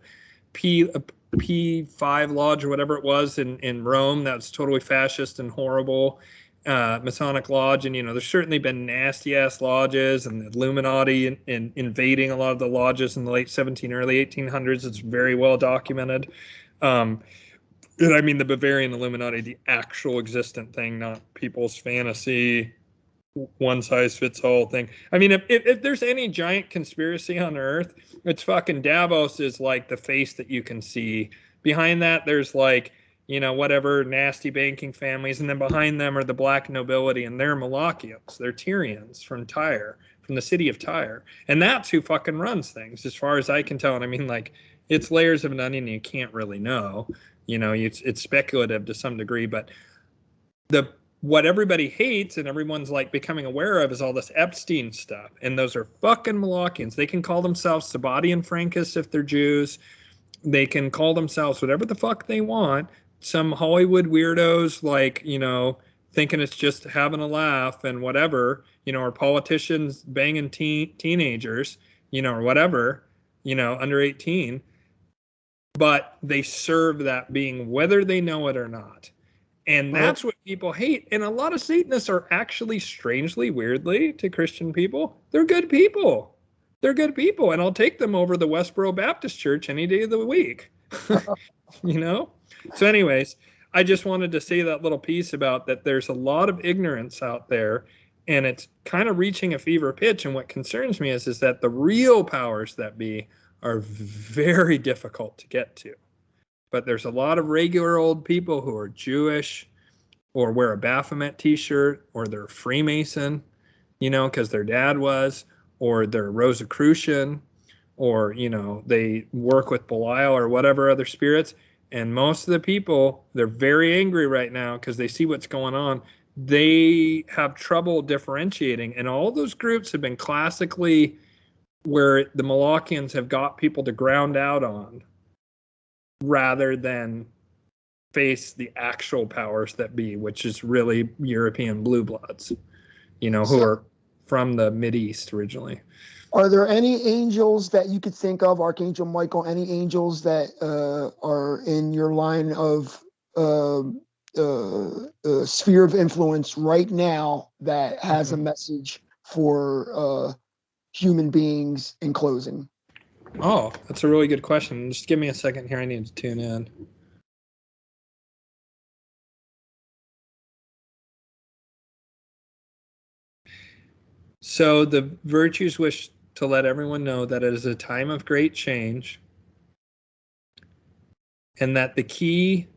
P5 Lodge or whatever it was in Rome that was totally fascist and horrible. Masonic Lodge, and there's certainly been nasty ass lodges, and the Illuminati in invading a lot of the lodges in the late 1700s, early 1800s. It's very well documented. And I mean the Bavarian Illuminati, the actual existent thing, not people's fantasy, one size fits all thing. I mean, if there's any giant conspiracy on Earth, it's fucking Davos is like the face that you can see. Behind that, there's like, whatever nasty banking families, and then behind them are the black nobility, and they're Malachians, they're Tyrians from Tyre, from the city of Tyre, and that's who fucking runs things, as far as I can tell. And I mean, like, it's layers of an onion, you can't really know. It's speculative to some degree, but what everybody hates and everyone's like becoming aware of is all this Epstein stuff. And those are fucking Molochians. They can call themselves Sabbatian Frankists if they're Jews. They can call themselves whatever the fuck they want. Some Hollywood weirdos, like, you know, thinking it's just having a laugh and whatever, you know, or politicians banging teenagers, you know, or whatever, you know, under 18. But they serve that being, whether they know it or not. And that's what people hate. And a lot of Satanists are actually, strangely, weirdly, to Christian people, they're good people. They're good people. And I'll take them over the Westboro Baptist Church any day of the week. You know? So anyways, I just wanted to say that little piece about that there's a lot of ignorance out there, and it's kind of reaching a fever pitch. And what concerns me is that the real powers that be are very difficult to get to. But there's a lot of regular old people who are Jewish or wear a Baphomet t-shirt, or they're Freemason, you know, because their dad was, or they're Rosicrucian, or, you know, they work with Belial or whatever other spirits. And most of the people, they're very angry right now because they see what's going on. They have trouble differentiating. And all those groups have been classically where the Molochians have got people to ground out on, rather than face the actual powers that be, which is really European blue bloods, you know, who are from the Mideast originally. Are there any angels that you could think of, Archangel Michael, any angels that are in your line of sphere of influence right now that has a message for human beings in closing? Oh, that's a really good question. Just give me a second here. I need to tune in. So the virtues wish to let everyone know that it is a time of great change, and that the key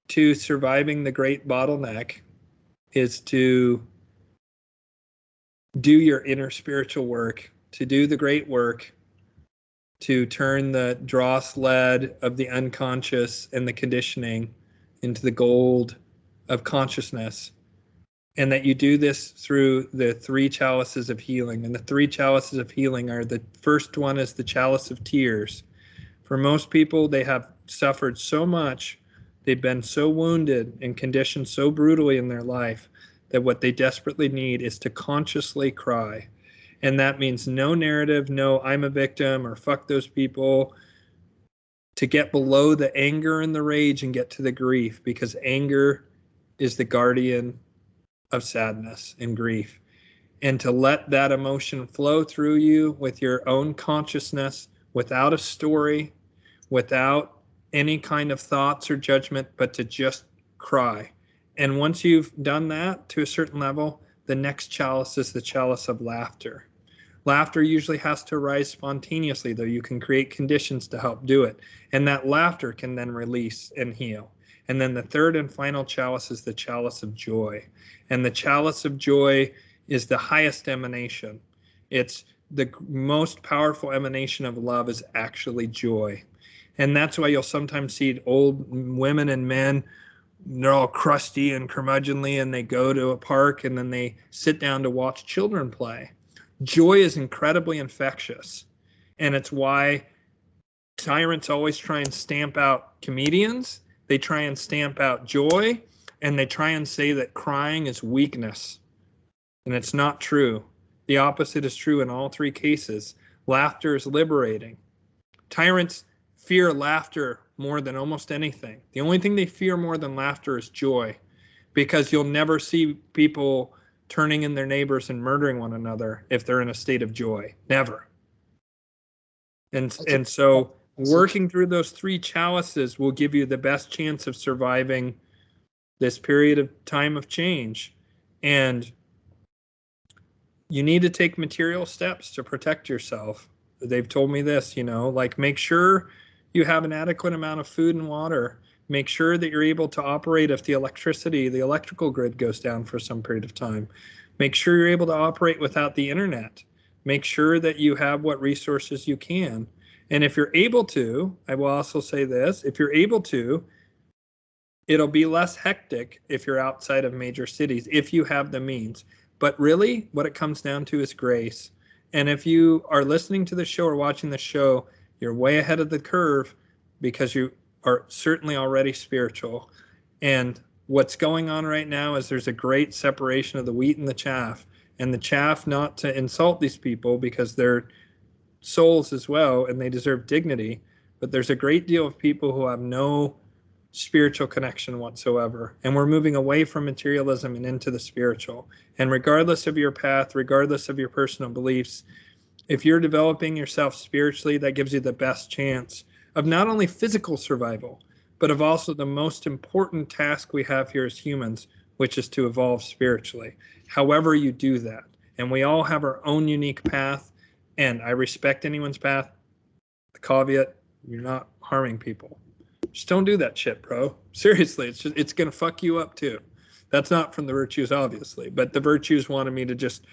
to surviving the great bottleneck is to do your inner spiritual work, to do the great work, to turn the dross lead of the unconscious and the conditioning into the gold of consciousness. And that you do this through the three chalices of healing. And the three chalices of healing are, the first one is the chalice of tears. For most people, they have suffered so much, they've been so wounded and conditioned so brutally in their life, that what they desperately need is to consciously cry. And that means no narrative, no I'm a victim or fuck those people, to get below the anger and the rage and get to the grief, because anger is the guardian of sadness and grief. And to let that emotion flow through you with your own consciousness, without a story, without any kind of thoughts or judgment, but to just cry. And once you've done that to a certain level, the next chalice is the chalice of laughter. Laughter usually has to arise spontaneously, though you can create conditions to help do it. And that laughter can then release and heal. And then the third and final chalice is the chalice of joy. And the chalice of joy is the highest emanation. It's the most powerful emanation of love is actually joy. And that's why you'll sometimes see old women and men, they're all crusty and curmudgeonly, and they go to a park and then they sit down to watch children play. Joy is incredibly infectious. And it's why tyrants always try and stamp out comedians. They try and stamp out joy, and they try and say that crying is weakness. And it's not true. The opposite is true in all three cases. Laughter is liberating. Tyrants fear laughter more than almost anything. The only thing they fear more than laughter is joy, because you'll never see people turning in their neighbors and murdering one another if they're in a state of joy. Never. And so working through those three chalices will give you the best chance of surviving this period of time of change. And you need to take material steps to protect yourself. They've told me this, you know, like make sure you have an adequate amount of food and water. Make sure that you're able to operate if the electrical grid goes down for some period of time. Make sure you're able to operate without the internet. Make sure that you have what resources you can. And if you're able to, I will also say this, if you're able to, It'll be less hectic if you're outside of major cities, if you have the means. But really, what it comes down to is grace. And if you are listening to the show or watching the show, you're way ahead of the curve because you are certainly already spiritual. And what's going on right now is there's a great separation of the wheat and the chaff. And the chaff, not to insult these people because they're souls as well and they deserve dignity, but there's a great deal of people who have no spiritual connection whatsoever. And we're moving away from materialism and into the spiritual. And regardless of your path, regardless of your personal beliefs, if you're developing yourself spiritually, that gives you the best chance of not only physical survival, but of also the most important task we have here as humans, which is to evolve spiritually. However you do that. And we all have our own unique path, and I respect anyone's path. The caveat, you're not harming people. Just don't do that shit, bro. Seriously, it's going to fuck you up too. That's not from the virtues, obviously, but the virtues wanted me to just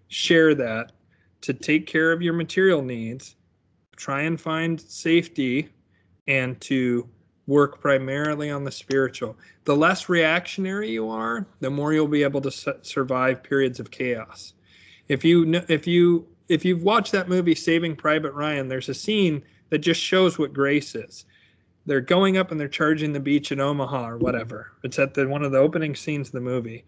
share that, to take care of your material needs, try and find safety, and to work primarily on the spiritual. The less reactionary you are, the more you'll be able to survive periods of chaos. If you've watched that movie Saving Private Ryan, there's a scene that just shows what grace is. They're going up and they're charging the beach in Omaha or whatever. It's at one of the opening scenes of the movie.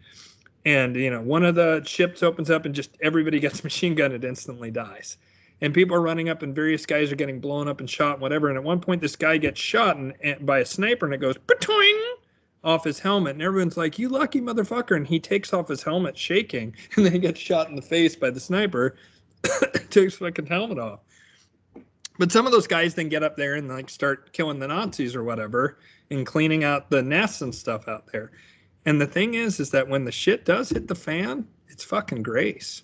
And, one of the ships opens up and just everybody gets machine gunned and instantly dies. And people are running up and various guys are getting blown up and shot and whatever. And at one point, this guy gets shot by a sniper and it goes patoing off his helmet. And everyone's like, you lucky motherfucker. And he takes off his helmet shaking. And then he gets shot in the face by the sniper. Takes his fucking helmet off. But some of those guys then get up there and start killing the Nazis or whatever and cleaning out the nests and stuff out there. And the thing is that when the shit does hit the fan, it's fucking grace.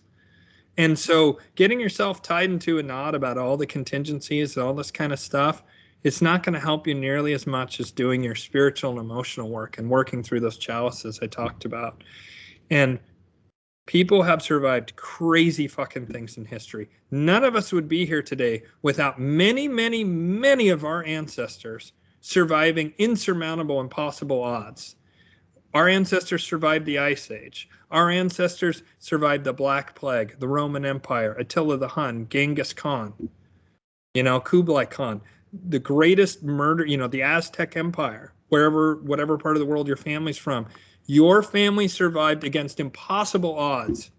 And so getting yourself tied into a knot about all the contingencies and all this kind of stuff, it's not going to help you nearly as much as doing your spiritual and emotional work and working through those chalices I talked about. And people have survived crazy fucking things in history. None of us would be here today without many, many, many of our ancestors surviving insurmountable, impossible odds. Our ancestors survived the Ice Age. Our ancestors survived the Black Plague, the Roman Empire, Attila the Hun, Genghis Khan, Kublai Khan, the greatest murder, the Aztec Empire, whatever part of the world your family's from. Your family survived against impossible odds.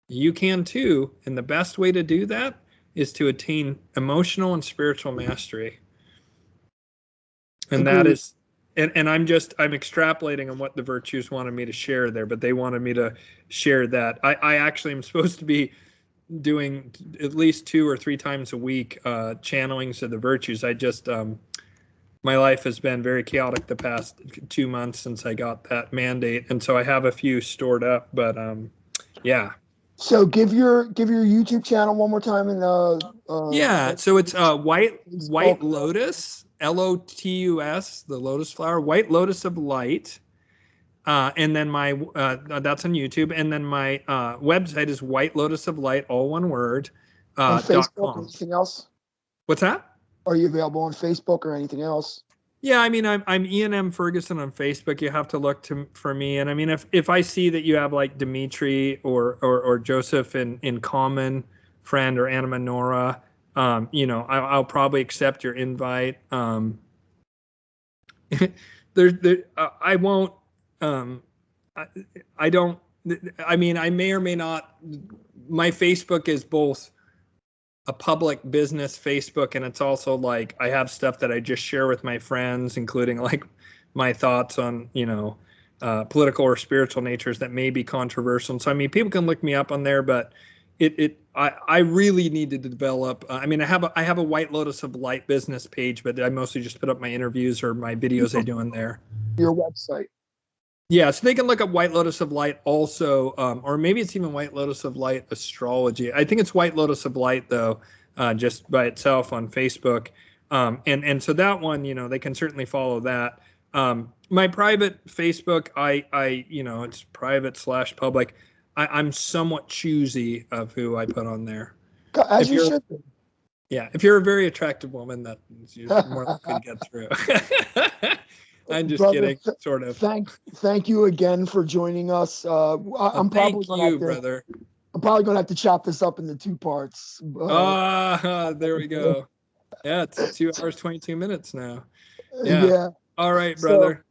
You can too, and the best way to do that is to attain emotional and spiritual mastery. And that is, and I'm extrapolating on what the virtues wanted me to share there, but they wanted me to share that. I actually am supposed to be doing at least 2 or 3 times a week channelings of the virtues. My life has been very chaotic the past 2 months since I got that mandate, and so I have a few stored up. But yeah. So give your YouTube channel one more time and yeah. So it's White Lotus, LOTUS, the lotus flower, White Lotus of Light, and then my that's on YouTube, and then my website is White Lotus of Light, all one word. On Facebook, .com. anything else? What's that? Are you available on Facebook or anything else? Yeah, I mean, I'm Ian M. Ferguson on Facebook. You have to look for me. And I mean, if I see that you have like Dimitri or Joseph in common, friend, or Anna Nora, I'll probably accept your invite. I won't. I don't. I mean, I may or may not. My Facebook is both a public business Facebook, and it's also like I have stuff that I just share with my friends, including like my thoughts on political or spiritual natures that may be controversial. And so I mean, people can look me up on there, but I really need to develop. I mean, I have a White Lotus of Light business page, but I mostly just put up my interviews or my videos I do in there. Your website. Yeah, so they can look up White Lotus of Light also, or maybe it's even White Lotus of Light Astrology. I think it's White Lotus of Light, though, just by itself on Facebook. And so that one, they can certainly follow that. My private Facebook, it's private/public. I'm somewhat choosy of who I put on there. As you should be. Yeah, if you're a very attractive woman, that's usually more likely to get through. I'm just brother, kidding, sort of. thank you again for joining us. I'm Thank probably gonna you, have to, brother. I'm probably gonna have to chop this up into 2 parts. There we go. Yeah, it's 2 hours 22 minutes now. Yeah. Yeah. All right, So brother.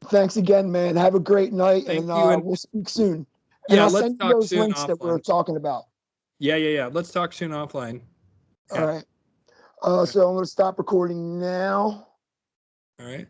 thanks again, man. Have a great night, Thank and you. And we'll speak soon. And yeah, I'll let's send you talk those soon links that we're offline. talking about. Yeah. Let's talk soon offline. All Yeah. right. So I'm gonna stop recording now. All right.